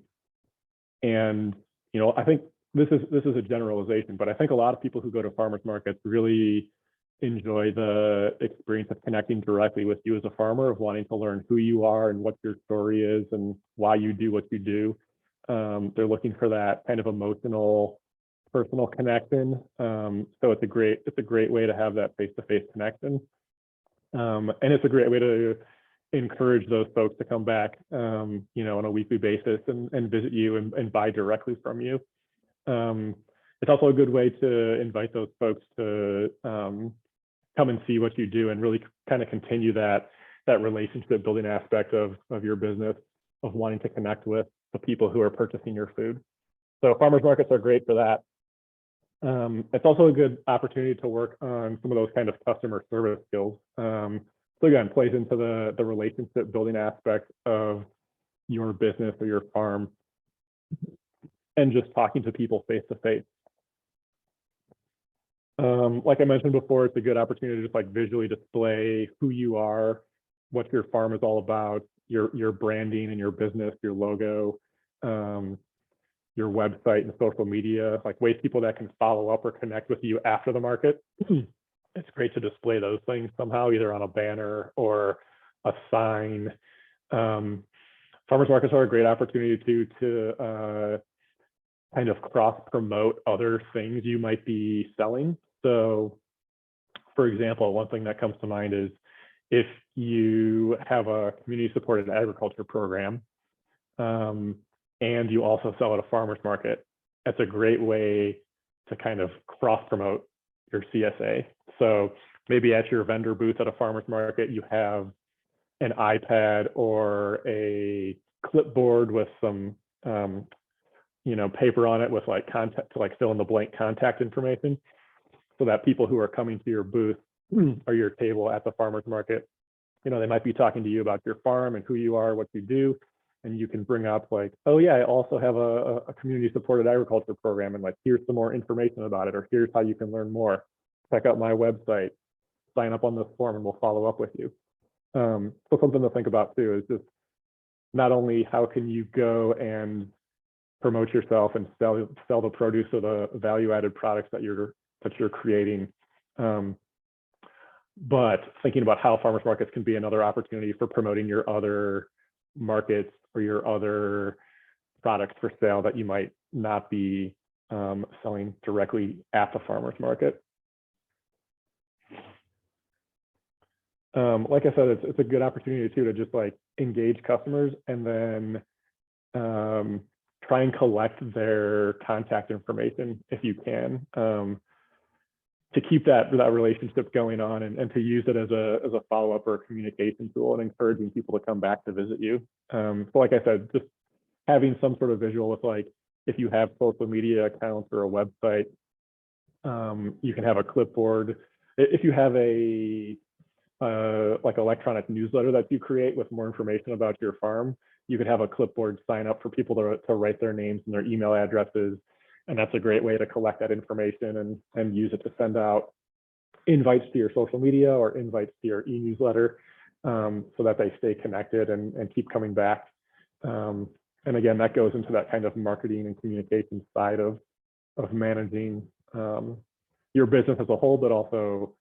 I think this is a generalization, but I think a lot of people who go to farmers markets really enjoy the experience of connecting directly with you as a farmer, of wanting to learn who you are and what your story is and why you do what you do. They're looking for that kind of emotional, personal connection. So it's a great way to have that face-to-face connection. And it's a great way to encourage those folks to come back, on a weekly basis and visit you and buy directly from you. It's also a good way to invite those folks to come and see what you do and really kind of continue that relationship building aspect of your business, of wanting to connect with the people who are purchasing your food. So farmers markets are great for that. It's also a good opportunity to work on some of those kind of customer service skills. So again, plays into the relationship building aspect of your business or your farm, and just talking to people face to face. Like I mentioned before, it's a good opportunity to just like visually display who you are, what your farm is all about, your branding and your business, your logo, your website and social media, like ways people that can follow up or connect with you after the market. It's great to display those things somehow, either on a banner or a sign. Farmers markets are a great opportunity to kind of cross promote other things you might be selling. So for example, one thing that comes to mind is if you have a community supported agriculture program, and you also sell at a farmer's market, that's a great way to kind of cross promote your CSA. So maybe at your vendor booth at a farmer's market, you have an iPad or a clipboard with some paper on it with like contact to like fill in the blank contact information, so that people who are coming to your booth or your table at the farmer's market, they might be talking to you about your farm and who you are, what you do. And you can bring up like, oh yeah, I also have a community supported agriculture program, and like, here's some more information about it, or here's how you can learn more. Check out my website, sign up on this form, and we'll follow up with you. So something to think about too is just not only how can you go and promote yourself and sell the produce or the value added products that you're creating, but thinking about how farmers markets can be another opportunity for promoting your other markets or your other products for sale that you might not be selling directly at the farmer's market. Like I said, it's a good opportunity too to just like engage customers and then try and collect their contact information if you can, to keep that relationship going on and to use it as a follow-up or a communication tool and encouraging people to come back to visit you. So like I said, just having some sort of visual with like, if you have social media accounts or a website, you can have a clipboard. If you have a like electronic newsletter that you create with more information about your farm, you could have a clipboard sign up for people to write their names and their email addresses. And that's a great way to collect that information and use it to send out invites to your social media or invites to your e-newsletter, so that they stay connected and keep coming back. And again, that goes into that kind of marketing and communication side of managing your business as a whole, but also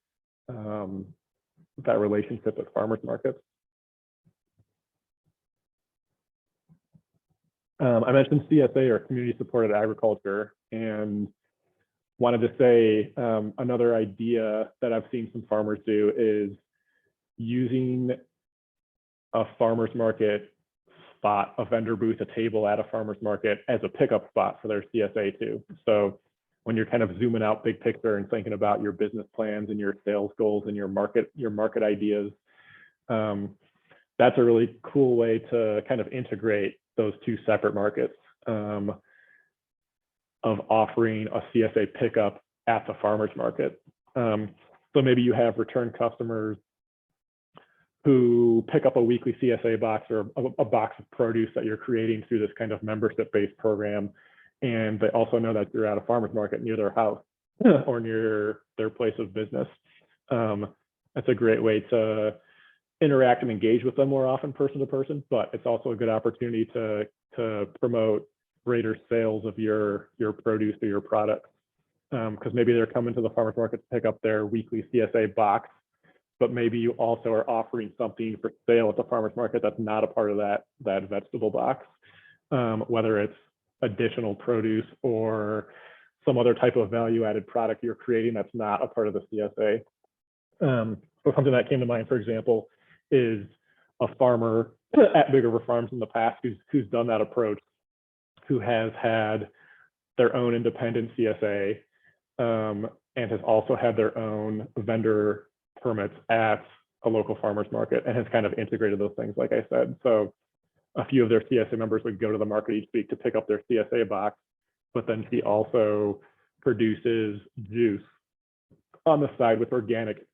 that relationship with farmers markets. I mentioned CSA, or community supported agriculture, and wanted to say another idea that I've seen some farmers do is using a farmer's market spot, a vendor booth, a table at a farmer's market as a pickup spot for their CSA too. So when you're kind of zooming out big picture and thinking about your business plans and your sales goals and your market ideas, that's a really cool way to kind of integrate those two separate markets, of offering a CSA pickup at the farmer's market. So maybe you have return customers who pick up a weekly CSA box or a box of produce that you're creating through this kind of membership-based program, and they also know that you're at a farmer's market near their house or near their place of business. That's a great way to interact and engage with them more often person to person, but it's also a good opportunity to promote greater sales of your produce or your products. Because maybe they're coming to the farmer's market to pick up their weekly CSA box, but maybe you also are offering something for sale at the farmer's market that's not a part of that vegetable box, whether it's additional produce or some other type of value-added product you're creating that's not a part of the CSA. So something that came to mind, for example, is a farmer at Big River Farms in the past who's done that approach, who has had their own independent CSA and has also had their own vendor permits at a local farmer's market and has kind of integrated those things, like I said. So a few of their CSA members would go to the market each week to pick up their CSA box, but then she also produces juice on the side with organic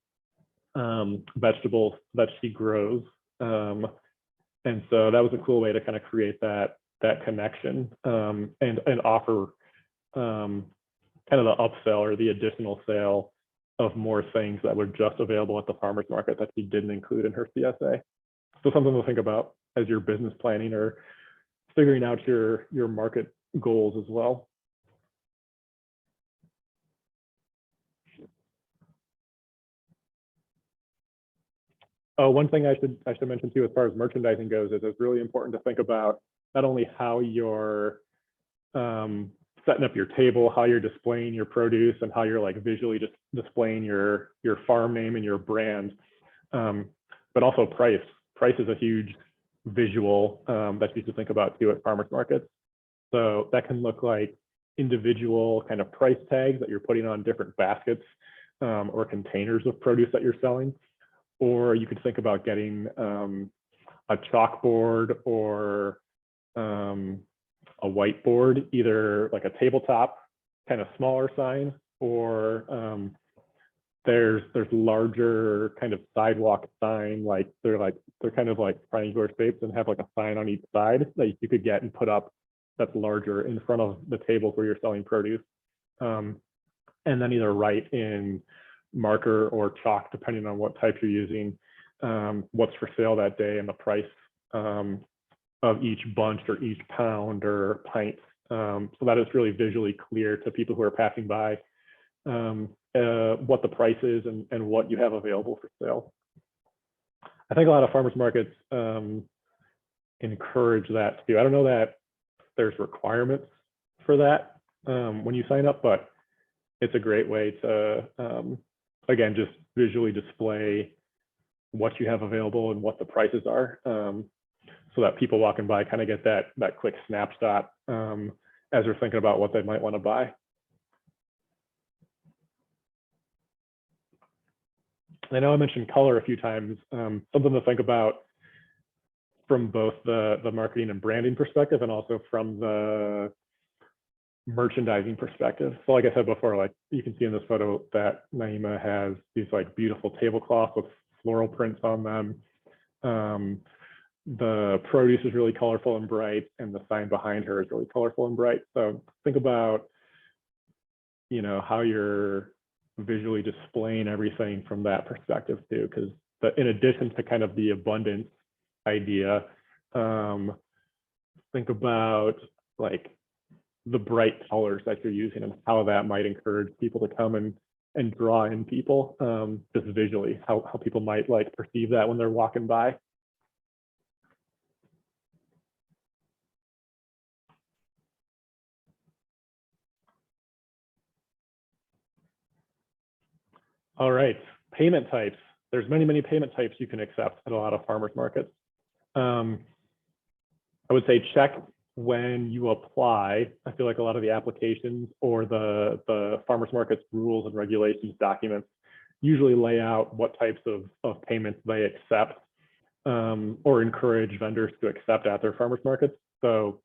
vegetables that she grows. And so that was a cool way to kind of create that connection and offer kind of the upsell or the additional sale of more things that were just available at the farmer's market that she didn't include in her CSA. So something to think about as you're business planning or figuring out your market goals as well. One thing I should mention too, as far as merchandising goes, is it's really important to think about not only how you're setting up your table, how you're displaying your produce, and how you're like visually just displaying your farm name and your brand, but also price. Price is a huge visual that you should think about too at farmers markets. So that can look like individual kind of price tags that you're putting on different baskets or containers of produce that you're selling. Or you could think about getting a chalkboard or a whiteboard, either like a tabletop kind of smaller sign, or there's larger kind of sidewalk sign, like they're kind of like triangular shapes and have like a sign on each side that you could get and put up that's larger in front of the tables where you're selling produce. And then either write in marker or chalk, depending on what type you're using, what's for sale that day and the price of each bunch or each pound or pint, so that it's really visually clear to people who are passing by what the price is and what you have available for sale. I think a lot of farmers markets encourage that too. I don't know that there's requirements for that when you sign up, but it's a great way to, again, just visually display what you have available and what the prices are, so that people walking by kind of get that quick snapshot as they're thinking about what they might want to buy. I know I mentioned color a few times, something to think about from both the marketing and branding perspective and also from the merchandising perspective. So like I said before, like you can see in this photo that Naima has these like beautiful tablecloths with floral prints on them. The produce is really colorful and bright, and the sign behind her is really colorful and bright. So think about, you know, how you're visually displaying everything from that perspective too, because in addition to kind of the abundance idea, think about like the bright colors that you're using and how that might encourage people to come and draw in people, just visually, how people might like perceive that when they're walking by. All right, payment types. There's many payment types you can accept at a lot of farmers markets. I would say check when you apply. I feel like a lot of the applications or the farmers markets rules and regulations documents usually lay out what types of payments they accept or encourage vendors to accept at their farmers markets. So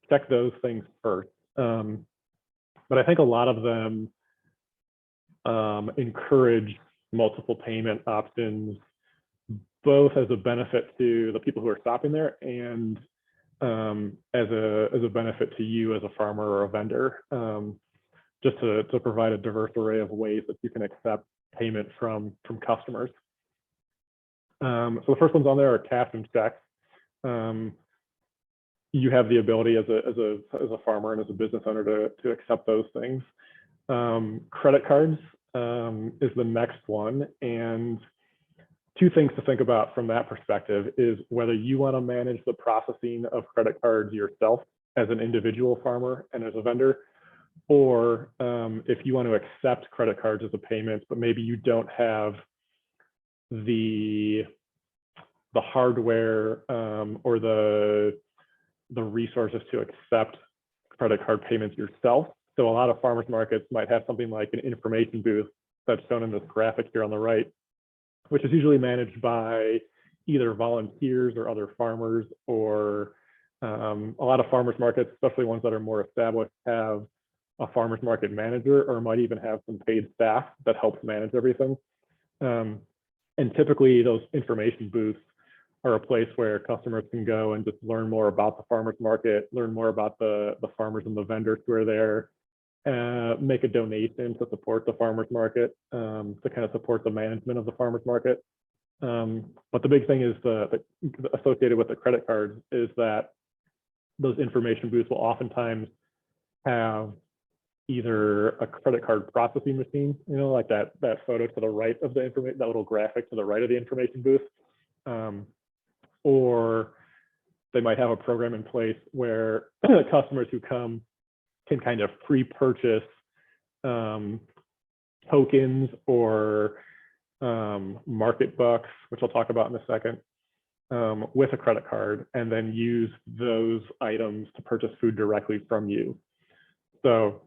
check those things first. But I think a lot of them encourage multiple payment options, both as a benefit to the people who are shopping there and as a benefit to you as a farmer or a vendor, just to provide a diverse array of ways that you can accept payment from customers. So the first ones on there are cash and checks. You have the ability as a farmer and as a business owner to accept those things. Credit cards is the next one, and two things to think about from that perspective is whether you want to manage the processing of credit cards yourself as an individual farmer and as a vendor, or if you want to accept credit cards as a payment, but maybe you don't have the hardware or the resources to accept credit card payments yourself. So a lot of farmers markets might have something like an information booth that's shown in this graphic here on the right, which is usually managed by either volunteers or other farmers, or a lot of farmers markets, especially ones that are more established, have a farmers market manager or might even have some paid staff that helps manage everything. And typically those information booths are a place where customers can go and just learn more about the farmers market, learn more about the farmers and the vendors who are there, make a donation to support the farmers market, to kind of support the management of the farmers market. But the big thing is associated with the credit cards is that those information booths will oftentimes have either a credit card processing machine, like that photo to the right of the information, that little graphic to the right of the information booth, or they might have a program in place where customers who come can kind of pre-purchase tokens or market bucks, which I'll talk about in a second, with a credit card, and then use those items to purchase food directly from you. So,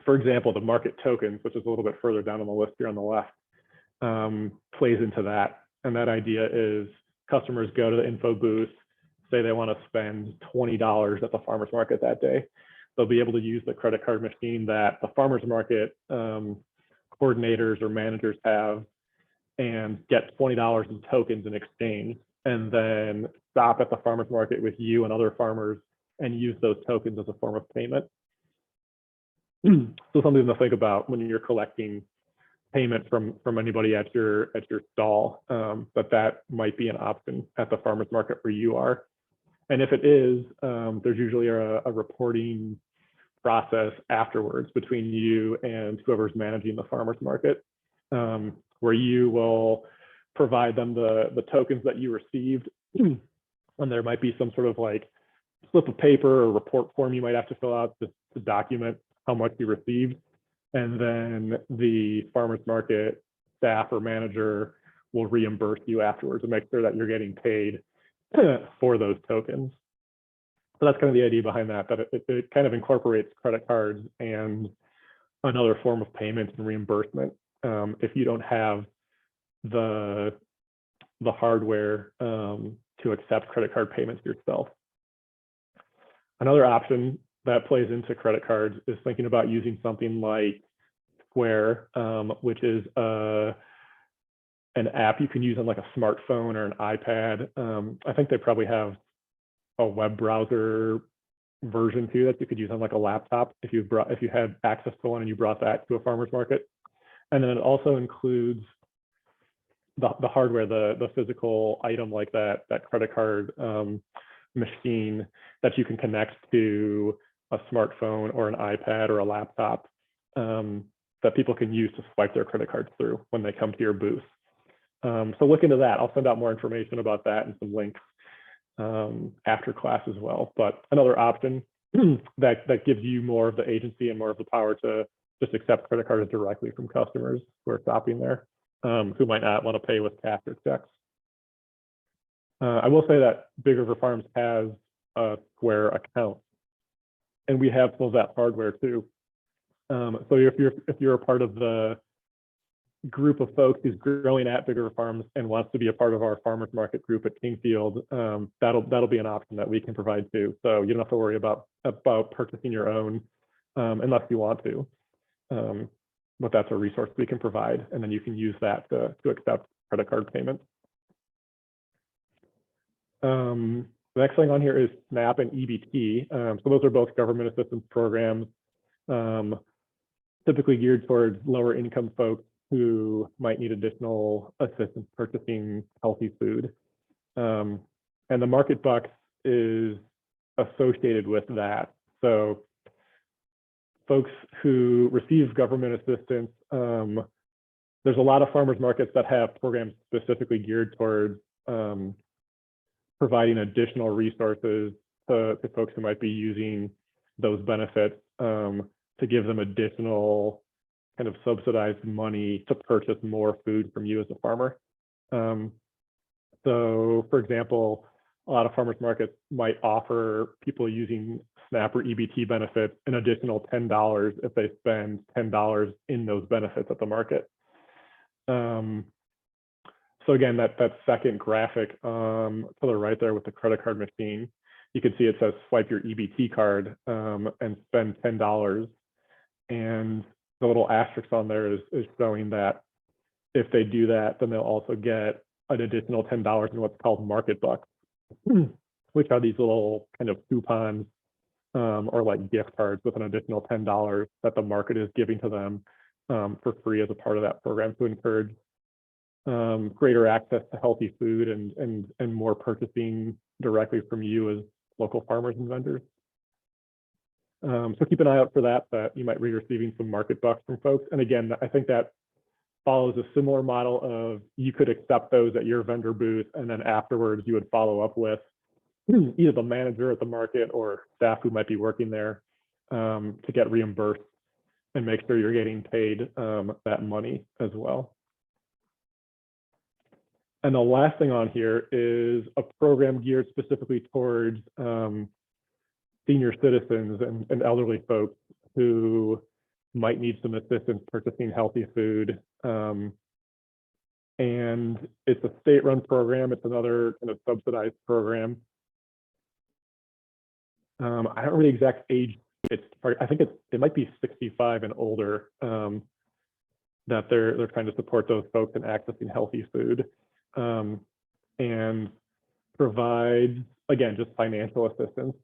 for example, the market tokens, which is a little bit further down on the list here on the left, plays into that. And that idea is customers go to the info booth, say they want to spend $20 at the farmer's market that day. They'll be able to use the credit card machine that the farmer's market coordinators or managers have and get $20 in tokens in exchange, and then stop at the farmer's market with you and other farmers and use those tokens as a form of payment. So something to think about when you're collecting payment from anybody at your stall, that might be an option at the farmer's market where you are. And if it is, there's usually a reporting process afterwards between you and whoever's managing the farmer's market, where you will provide them the tokens that you received, and there might be some sort of like slip of paper or report form you might have to fill out to document how much you received. And then the farmer's market staff or manager will reimburse you afterwards and make sure that you're getting paid for those tokens. So that's kind of the idea behind that it kind of incorporates credit cards and another form of payment and reimbursement if you don't have the hardware to accept credit card payments yourself. Another option that plays into credit cards is thinking about using something like Square, which is an app you can use on like a smartphone or an iPad. I think they probably have a web browser version too that you could use on like a laptop if you had access to one and you brought that to a farmer's market. And then it also includes the hardware, the physical item like that credit card machine that you can connect to a smartphone or an iPad or a laptop that people can use to swipe their credit cards through when they come to your booth. So look into that. I'll send out more information about that and some links after class as well. But another option that gives you more of the agency and more of the power to just accept credit cards directly from customers who are shopping there, who might not want to pay with cash or checks. I will say that Big River Farms has a Square account, and we have some of that hardware too. So if you're a part of the group of folks who's growing at Big River Farms and wants to be a part of our farmers market group at Kingfield, that'll be an option that we can provide too. So you don't have to worry about purchasing your own unless you want to. But that's a resource we can provide, and then you can use that to accept credit card payments. The The next thing on here is SNAP and EBT. So those are both government assistance programs, typically geared towards lower income folks who might need additional assistance purchasing healthy food. And the Market Bucks is associated with that. So folks who receive government assistance, there's a lot of farmers markets that have programs specifically geared towards providing additional resources to folks who might be using those benefits to give them additional kind of subsidized money to purchase more food from you as a farmer. So for example, a lot of farmers markets might offer people using SNAP or EBT benefits an additional $10 if they spend $10 in those benefits at the market. So again, that second graphic to the right there with the credit card machine, you can see it says swipe your EBT card and spend $10. And the little asterisk on there is showing that if they do that, then they'll also get an additional $10 in what's called Market Bucks, which are these little kind of coupons or like gift cards with an additional $10 that the market is giving to them for free as a part of that program to encourage greater access to healthy food and more purchasing directly from you as local farmers and vendors. So keep an eye out for that you might be receiving some Market Bucks from folks. And again, I think that follows a similar model of you could accept those at your vendor booth, and then afterwards you would follow up with either the manager at the market or staff who might be working there to get reimbursed and make sure you're getting paid that money as well. And the last thing on here is a program geared specifically towards senior citizens and elderly folks who might need some assistance purchasing healthy food. And it's a state-run program. It's another kind of subsidized program. I don't know the exact age. I think it might be 65 and older that they're trying to support those folks in accessing healthy food. And provide, again, just financial assistance.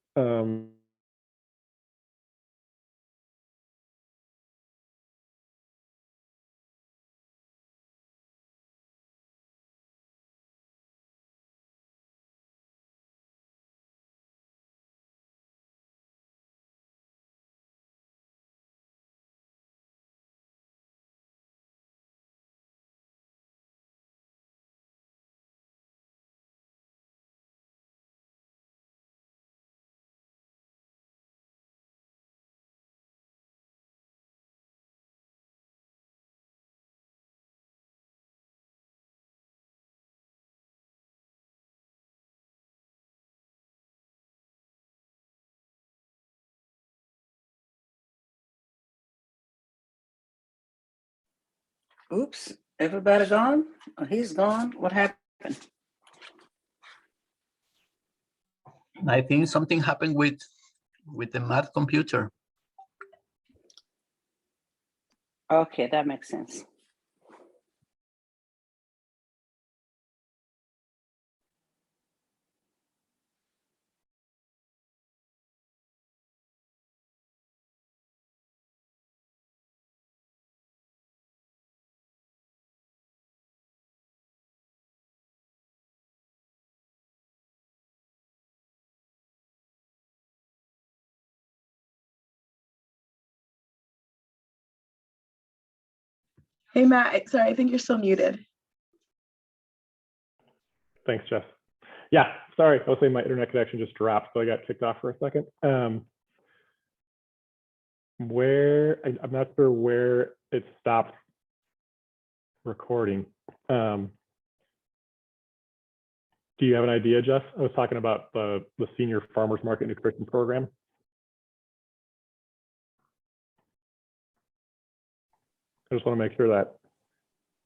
Oops, everybody gone? Oh, he's gone. What happened? I think something happened with the math computer. Okay, that makes sense. Hey, Matt, sorry, I think you're still muted. Thanks, Jess. Yeah, sorry, I was saying my internet connection just dropped, so I got kicked off for a second. I'm not sure where it stopped recording. Do you have an idea, Jess? I was talking about the Senior Farmers Market Nutrition Program. I just want to make sure that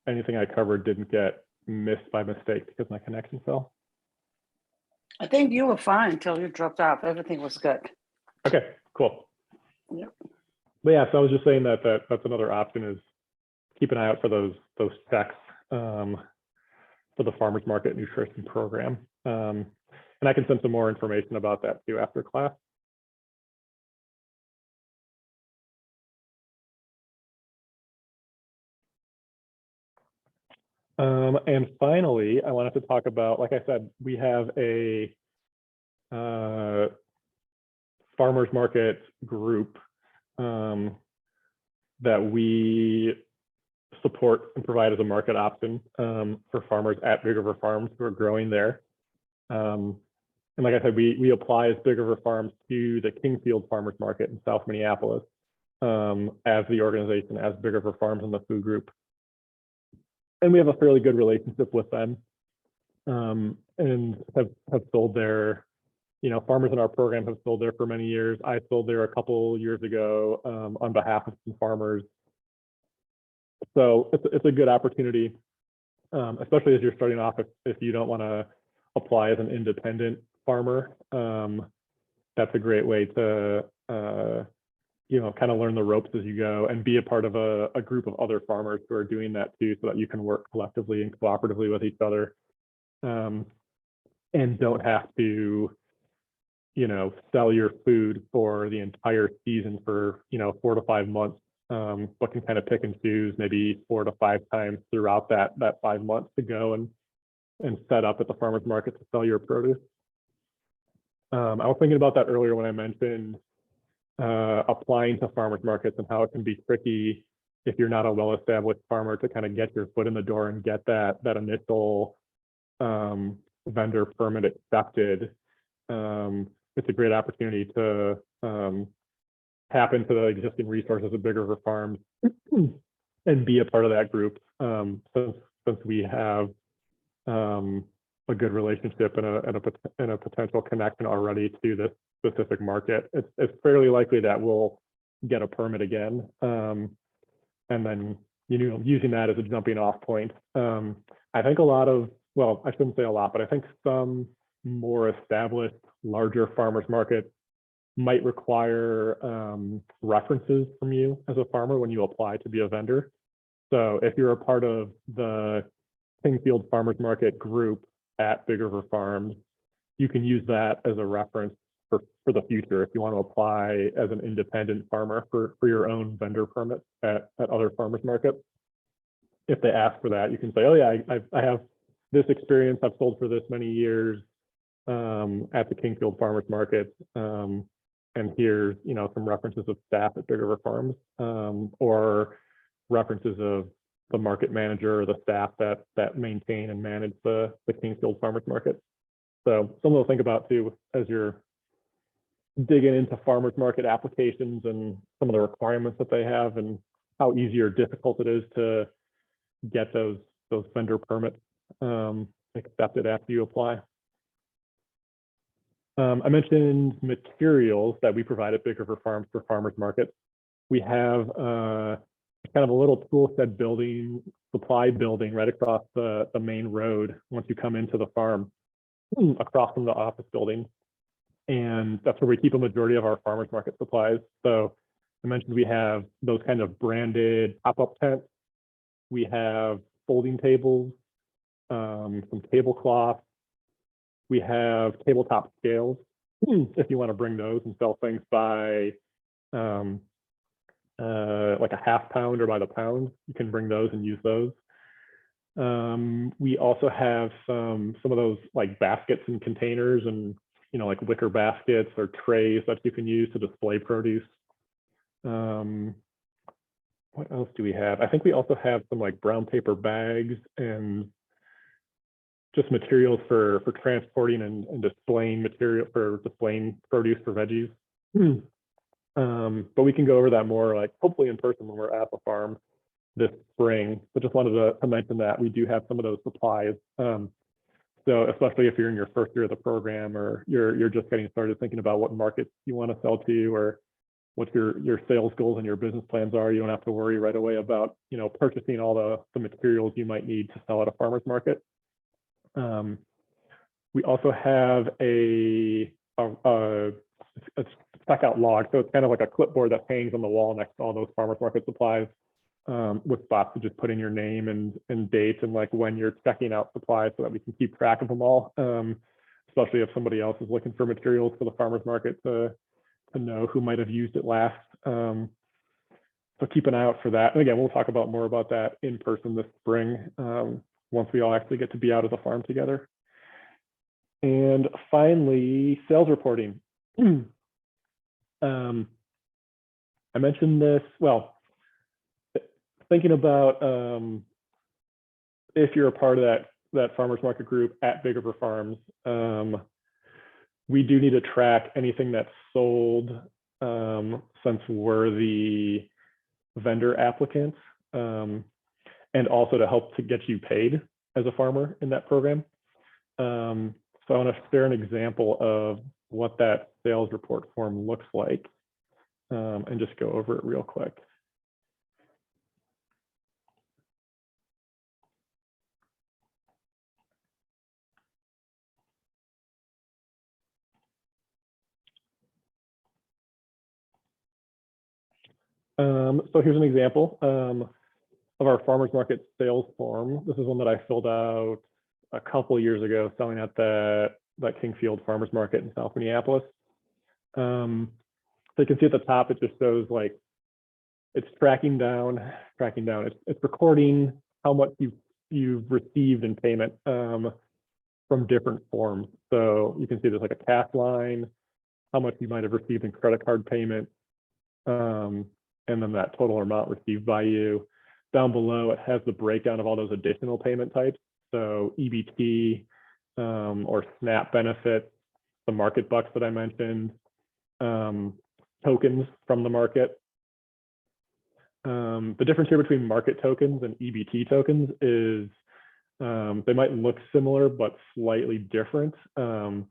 anything I covered didn't get missed by mistake because my connection fell. I think you were fine until you dropped off. Everything was good. Okay, cool. Yep. But yeah, so I was just saying that that's another option is keep an eye out for those checks for the Farmers Market Nutrition Program. And I can send some more information about that too after class. And finally, I wanted to talk about, like I said, we have a farmers market group that we support and provide as a market option for farmers at Big River Farms who are growing there. And like I said, we apply as Big River Farms to the Kingfield Farmers Market in South Minneapolis as the organization, as Big River Farms and the food group. And we have a fairly good relationship with them and have sold there. Farmers in our program have sold there for many years. I sold there a couple years ago on behalf of some farmers. So it's a good opportunity, especially as you're starting off. If you don't want to apply as an independent farmer, that's a great way to kind of learn the ropes as you go and be a part of a group of other farmers who are doing that too, so that you can work collectively and cooperatively with each other, and don't have to sell your food for the entire season for 4 to 5 months, but can kind of pick and choose maybe 4 to 5 times throughout that 5 months to go and set up at the farmers market to sell your produce. I was thinking about that earlier when I mentioned applying to farmers markets and how it can be tricky if you're not a well-established farmer to kind of get your foot in the door and get that initial vendor permit accepted. It's a great opportunity to tap into the existing resources of Big River Farms and be a part of that group, since we have a good relationship and a potential connection already to this specific market. It's fairly likely that we'll get a permit again, and then using that as a jumping off point. I think I shouldn't say a lot, but I think some more established, larger farmers markets might require references from you as a farmer when you apply to be a vendor. So if you're a part of the Kingfield Farmers Market group at Big River Farms, you can use that as a reference for the future if you want to apply as an independent farmer for your own vendor permits at other farmers markets. If they ask for that, you can say, oh yeah, I have this experience, I've sold for this many years at the Kingfield Farmers Market, and here's some references of staff at Big River Farms, or references of the market manager or the staff that maintain and manage the Kingfield Farmers Market. So something to think about too as you're digging into farmers market applications and some of the requirements that they have and how easy or difficult it is to get those vendor permits accepted after you apply. I mentioned materials that we provide at Big River Farms for farmers markets. We have kind of a little tool shed supply building right across the main road once you come into the farm, across from the office building. And that's where we keep a majority of our farmers market supplies. So I mentioned we have those kind of branded pop-up tents. We have folding tables, some tablecloths. We have tabletop scales, if you want to bring those and sell things by like a half pound or by the pound. You can bring those and use those. We also have some of those like baskets and containers and like wicker baskets or trays that you can use to display produce. What else do we have? I think we also have some like brown paper bags and just materials for transporting and displaying produce for veggies. But we can go over that more, like hopefully in person when we're at the farm this spring. But just wanted to mention that we do have some of those supplies. So especially if you're in your first year of the program, or you're just getting started thinking about what markets you want to sell to, or what your sales goals and your business plans are, you don't have to worry right away about purchasing all the materials you might need to sell at a farmer's market. We also have a checkout log. So it's kind of like a clipboard that hangs on the wall next to all those farmers market supplies, with spots to just put in your name and date and like when you're checking out supplies so that we can keep track of them all. especially if somebody else is looking for materials for the farmer's market to know who might have used it last. So keep an eye out for that. And again, we'll talk about more about that in person this spring, once we all actually get to be out of the farm together. And finally, sales reporting. I mentioned this, well, thinking about if you're a part of that farmers market group at Big River Farms, we do need to track anything that's sold since we're the vendor applicant, and also to help to get you paid as a farmer in that program. So I want to share an example of what that sales report form looks like, and just go over it real quick. So here's an example of our farmers market sales form. This is one that I filled out a couple of years ago, selling at that Kingfield Farmers Market in South Minneapolis. So you can see at the top, it just shows like it's tracking down. It's recording how much you've received in payment from different forms. So you can see there's like a cash line, how much you might have received in credit card payment, and then that total amount received by you. Down below, it has the breakdown of all those additional payment types. So EBT or SNAP benefits, the market bucks that I mentioned, tokens from the market. The difference here between market tokens and EBT tokens is they might look similar, but slightly different. They're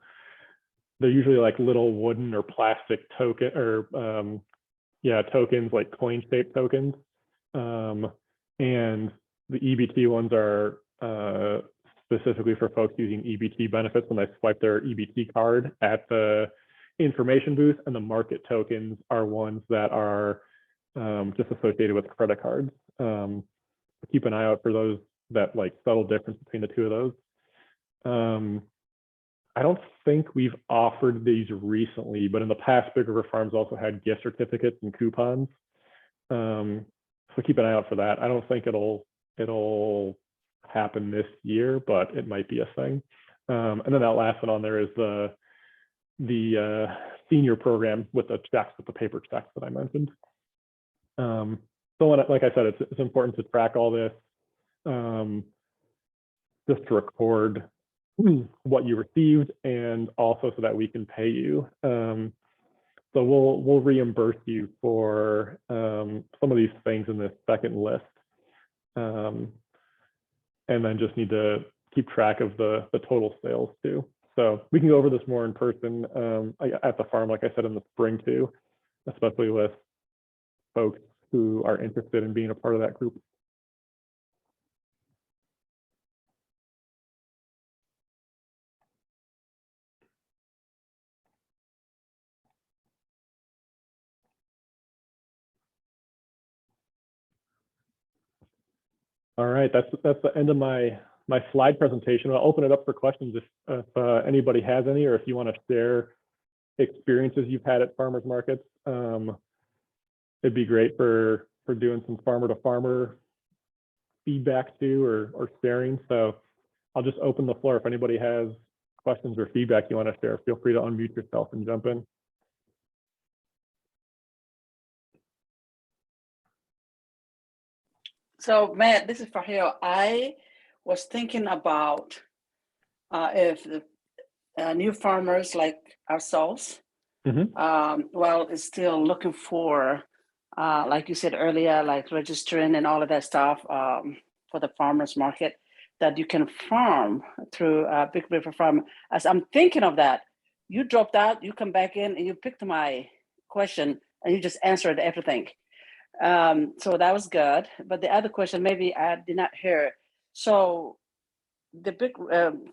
usually like little wooden or plastic token or tokens, like coin-shaped tokens. And the EBT ones are specifically for folks using EBT benefits when they swipe their EBT card at the information booth, and the market tokens are ones that are just associated with credit cards. Keep an eye out for those, that like subtle difference between the two of those. I don't think we've offered these recently, but in the past, Big River Farms also had gift certificates and coupons. So keep an eye out for that. I don't think it'll happen this year, but it might be a thing. And then that last one on there is the senior program with the checks, with the paper checks that I mentioned. So like I said, it's important to track all this, just to record what you received, and also so that we can pay you. So we'll reimburse you for some of these things in this second list, and then just need to keep track of the total sales too. So we can go over this more in person at the farm, like I said, in the spring too, especially with folks who are interested in being a part of that group. All right, that's the end of my slide presentation. I'll open it up for questions if anybody has any, or if you want to share experiences you've had at farmers markets. It'd be great for doing some farmer to farmer feedback too, or sharing. So I'll just open the floor. If anybody has questions or feedback you want to share, feel free to unmute yourself and jump in. So Matt, this is Fahil. I was thinking about if the new farmers like ourselves, is still looking for, like you said earlier, like registering and all of that stuff for the farmers market, that you can farm through Big River Farm. As I'm thinking of that, you dropped out, you come back in, and you picked my question, and you just answered everything. So that was good. But the other question, maybe I did not hear. So the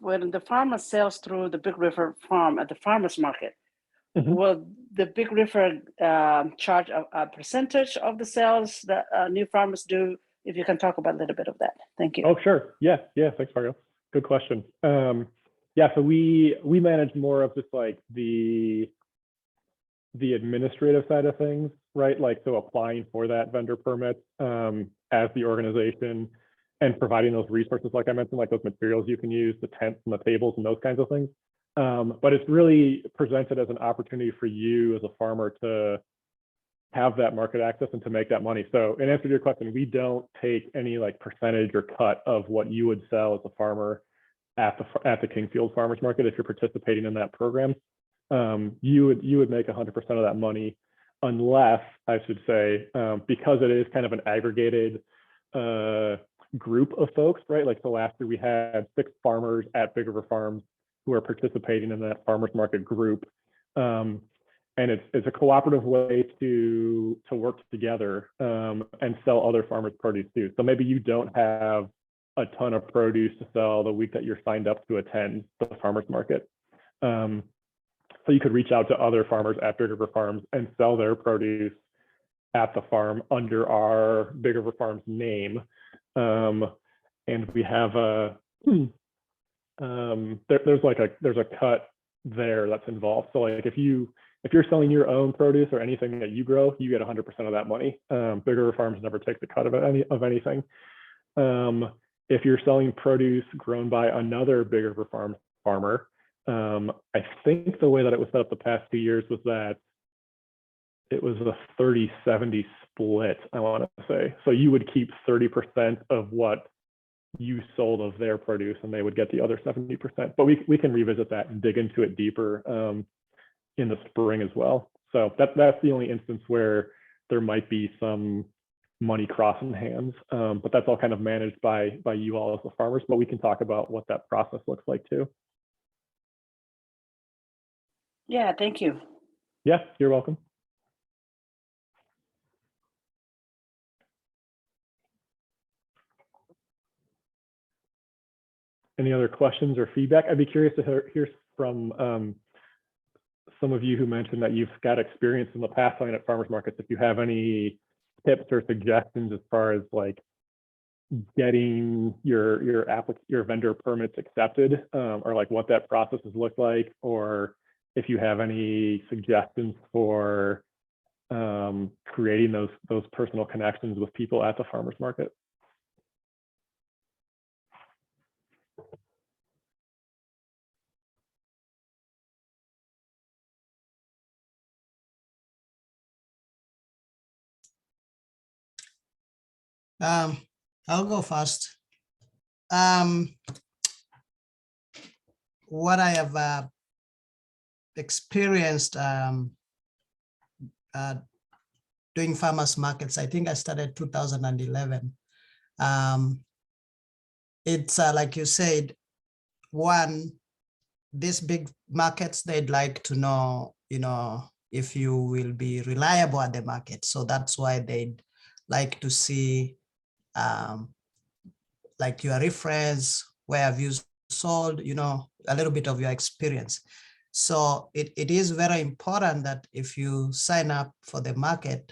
when the farmer sells through the Big River Farm at the farmers market, will the Big River charge a percentage of the sales that new farmers do? If you can talk about a little bit of that. Thank you. Oh, sure. Yeah. Thanks, Mario. Good question. Yeah, so we manage more of just like the administrative side of things, right? Like, so applying for that vendor permit as the organization and providing those resources, like I mentioned, like those materials you can use, the tents and the tables and those kinds of things. But it's really presented as an opportunity for you as a farmer to have that market access and to make that money. So in answer to your question, we don't take any like percentage or cut of what you would sell as a farmer at the Kingfield Farmers Market if you're participating in that program. You would make 100% of that money, unless, I should say, because it is kind of an aggregated group of folks, right? Like, so last year we had 6 farmers at Big River Farms who are participating in that farmers market group. And it's a cooperative way to work together and sell other farmers' produce too. So maybe you don't have a ton of produce to sell the week that you're signed up to attend the farmers market. So you could reach out to other farmers at Big River Farms and sell their produce at the farm under our Big River Farms name. And we have there's a cut there that's involved. So like if you're selling your own produce or anything that you grow, you get 100% of that money. Big River Farms never takes a cut of anything. If you're selling produce grown by another Big River Farms farmer, I think the way that it was set up the past 2 years was that it was a 30-70 split, I want to say. So you would keep 30% of what you sold of their produce and they would get the other 70%. But we can revisit that and dig into it deeper in the spring as well. So that's the only instance where there might be some money crossing hands, but that's all kind of managed by you all as the farmers. But we can talk about what that process looks like too. Yeah, thank you. Yeah, you're welcome. Any other questions or feedback? I'd be curious to hear from some of you who mentioned that you've got experience in the past selling at farmers markets. If you have any tips or suggestions as far as like getting your vendor permits accepted, or like what that process has looked like, or if you have any suggestions for creating those personal connections with people at the farmers market. I'll go first. What I have experienced doing farmers markets, I think I started 2011. It's like you said, one, these big markets, they'd like to know, if you will be reliable at the market. So that's why they'd like to see like your reference, where have you sold, a little bit of your experience. So it is very important that if you sign up for the market,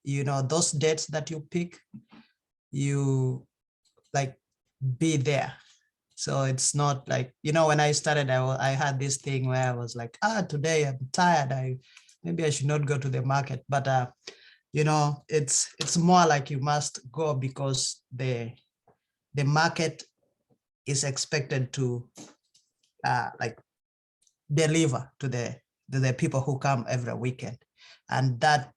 those dates that you pick, you like be there. So it's not like, when I started, I had this thing where I was like, today I'm tired. Maybe I should not go to the market. But it's more like you must go because the market is expected to like deliver to the people who come every weekend, and that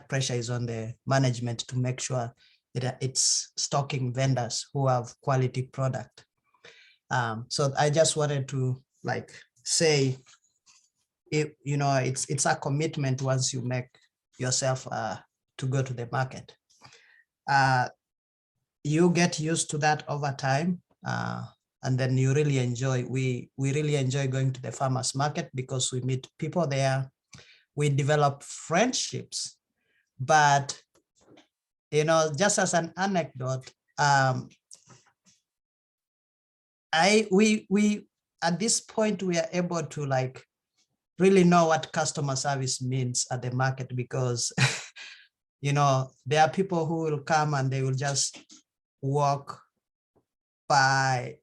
pressure is on the management to make sure that it's stocking vendors who have quality product. So I just wanted to like say, it's a commitment once you make yourself to go to the market. You get used to that over time, and then you really enjoy. We really enjoy going to the farmers market because we meet people there. We develop friendships. But just as an anecdote, we at this point we are able to like really know what customer service means at the market, because there are people who will come and they will just walk by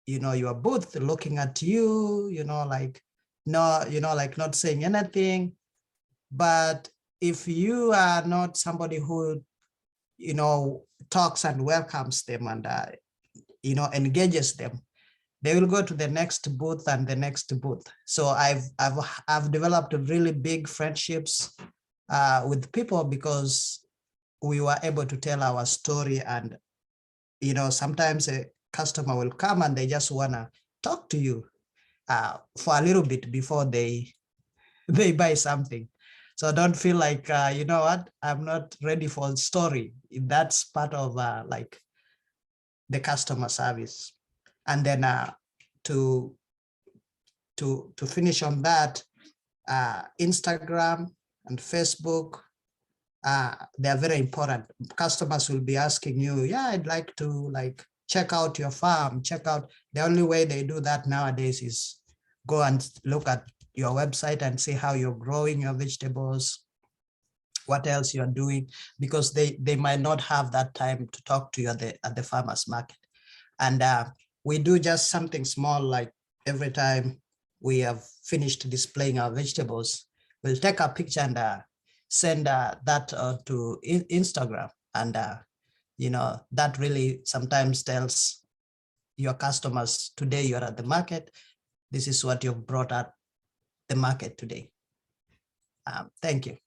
your booth, looking at you, like not saying anything. But if you are not somebody who, talks and welcomes them and, engages them, they will go to the next booth and the next booth. So I've developed really big friendships with people because we were able to tell our story. And, sometimes a customer will come and they just want to talk to you for a little bit before they buy something. So don't feel like, you know what, I'm not ready for the story. That's part of like the customer service. And then to finish on that, Instagram and Facebook, they're very important. Customers will be asking you, yeah, I'd like to check out your farm, check out. The only way they do that nowadays is go and look at your website and see how you're growing your vegetables, what else you're doing, because they might not have that time to talk to you at the farmer's market. And we do just something small, like every time we have finished displaying our vegetables, we'll take a picture and send that to Instagram. And, that really sometimes tells your customers, today you're at the market, this is what you've brought at the market today. Thank you.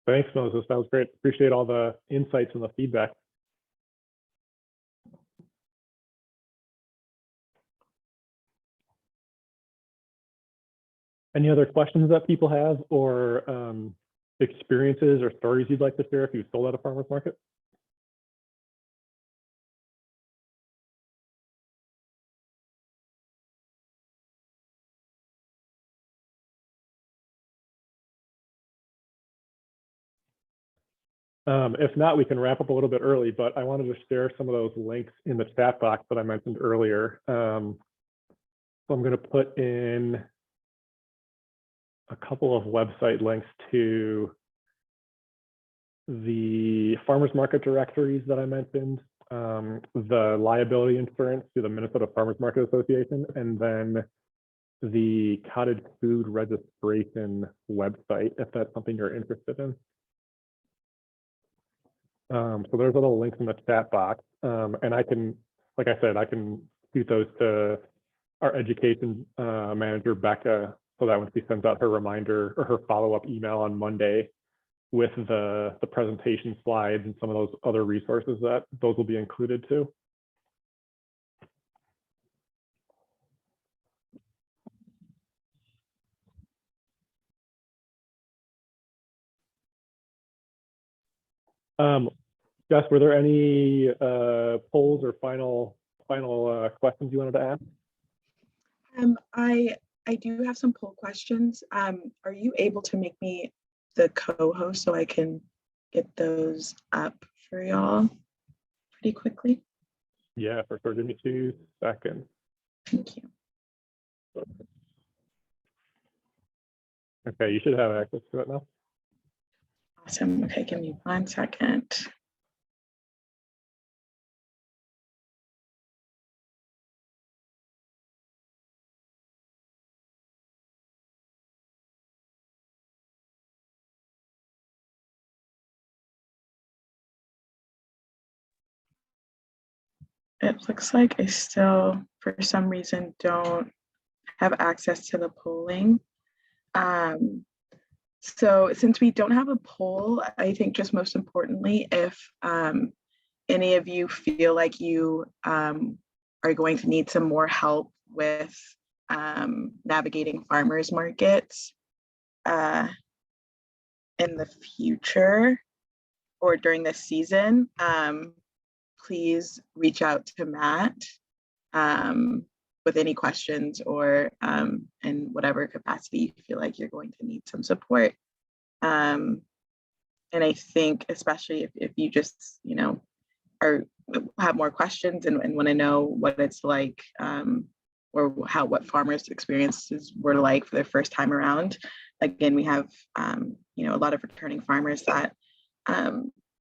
Thanks, Moses. That was great. Appreciate all the insights and the feedback. Any other questions that people have, or experiences or stories you'd like to share if you sold at a farmer's market? If not, we can wrap up a little bit early, but I wanted to share some of those links in the chat box that I mentioned earlier. So I'm going to put in a couple of website links to the farmers market directories that I mentioned, the liability insurance through the Minnesota Farmers Market Association, and then the cottage food registration website, if that's something you're interested in. So there's little links in the chat box, and I can, like I said, I can shoot those to our education manager, Becca, so that when she sends out her reminder or her follow-up email on Monday with the presentation slides and some of those other resources, that those will be included too. Jess, were there any polls or final questions you wanted to ask? I do have some poll questions. Are you able to make me the co-host so I can get those up for y'all pretty quickly? Yeah, for sure. Give me 2 seconds. Thank you. Okay, you should have access to it now. Awesome. Okay, give me 1 second. It looks like I still, for some reason, don't have access to the polling. So since we don't have a poll, I think just most importantly, if any of you feel like you are going to need some more help with navigating farmers markets in the future or during this season, please reach out to Matt with any questions or in whatever capacity you feel like you're going to need some support. And I think especially if you just, have more questions and want to know what it's like or what farmers' experiences were like for their first time around. Again, we have, a lot of returning farmers that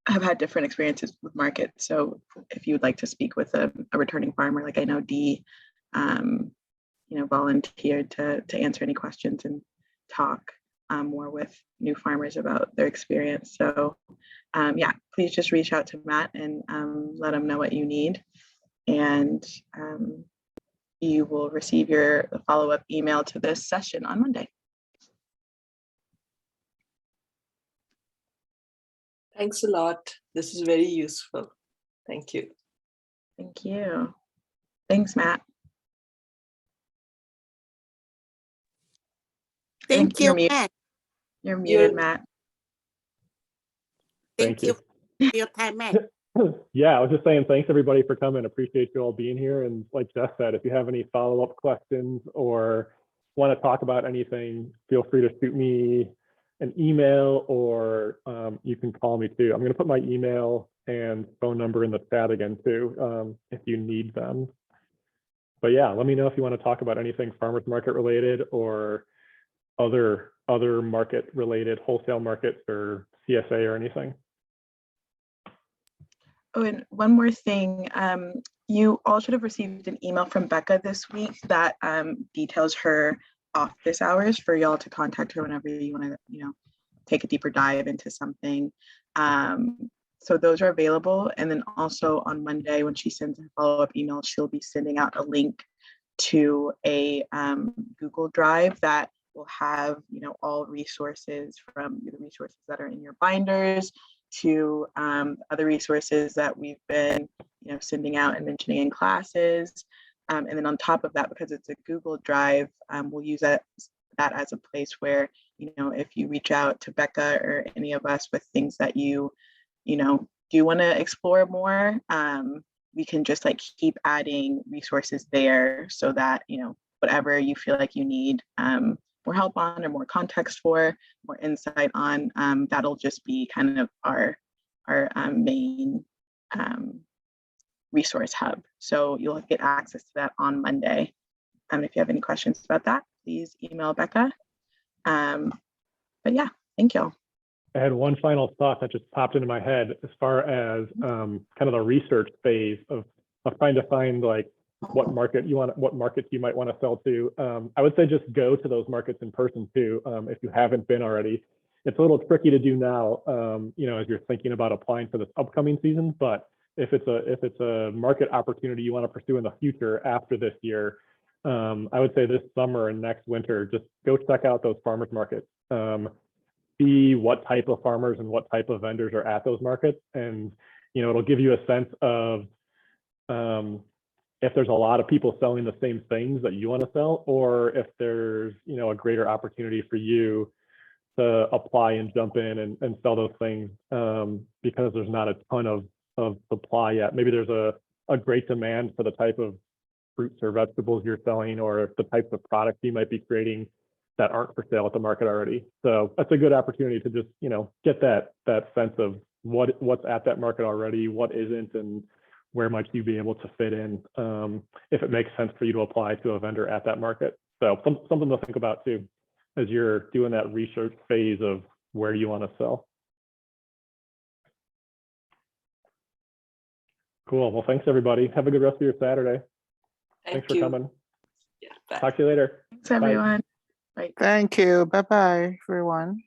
have had different experiences with markets. So if you would like to speak with a returning farmer, like I know Dee, volunteered to answer any questions and talk more with new farmers about their experience. So yeah, please just reach out to Matt and let him know what you need. And you will receive your follow-up email to this session on Monday. Thanks a lot. This is very useful. Thank you. Thank you. Thanks, Matt. Thank you, You're muted. Matt. You're muted, Matt. Thank you for your time, Matt. Yeah, I was just saying thanks everybody for coming. Appreciate you all being here. And like Jess said, if you have any follow-up questions or want to talk about anything, feel free to shoot me an email or you can call me too. I'm going to put my email and phone number in the chat again too, if you need them. But yeah, let me know if you want to talk about anything farmers market related or other market related, wholesale markets or CSA or anything. Oh, and one more thing. You all should have received an email from Becca this week that details her office hours for y'all to contact her whenever you want to, take a deeper dive into something. So those are available. And then also on Monday, when she sends her follow-up email, she'll be sending out a link to a Google Drive that will have, all resources from the resources that are in your binders to other resources that we've been, sending out and mentioning in classes. And then on top of that, because it's a Google Drive, we'll use that as a place where, if you reach out to Becca or any of us with things that you do want to explore more, we can just keep adding resources there so that, whatever you feel like you need more help on or more context for, more insight on, that'll just be kind of our main resource hub. So you'll get access to that on Monday. If you have any questions about that, please email Becca. But yeah, thank you. I had one final thought that just popped into my head as far as kind of the research phase of trying to find what markets you might want to sell to. I would say just go to those markets in person too, if you haven't been already. It's a little tricky to do now, as you're thinking about applying for this upcoming season. But if it's a market opportunity you want to pursue in the future after this year, I would say this summer and next winter, just go check out those farmers markets. See what type of farmers and what type of vendors are at those markets, and it'll give you a sense of if there's a lot of people selling the same things that you want to sell, or if there's a greater opportunity for you to apply and jump in and sell those things, because there's not a ton of supply yet. Maybe there's a great demand for the type of fruits or vegetables you're selling, or the types of products you might be creating that aren't for sale at the market already. So that's a good opportunity to just get that sense of what's at that market already, what isn't, and where might you be able to fit in, if it makes sense for you to apply to a vendor at that market. So something to think about too, as you're doing that research phase of where you want to sell. Cool. Well, thanks everybody. Have a good rest of your Saturday. Thanks for coming. Yeah, bye. Talk to you later. Thanks everyone. Bye. Thank you. Bye-bye, everyone.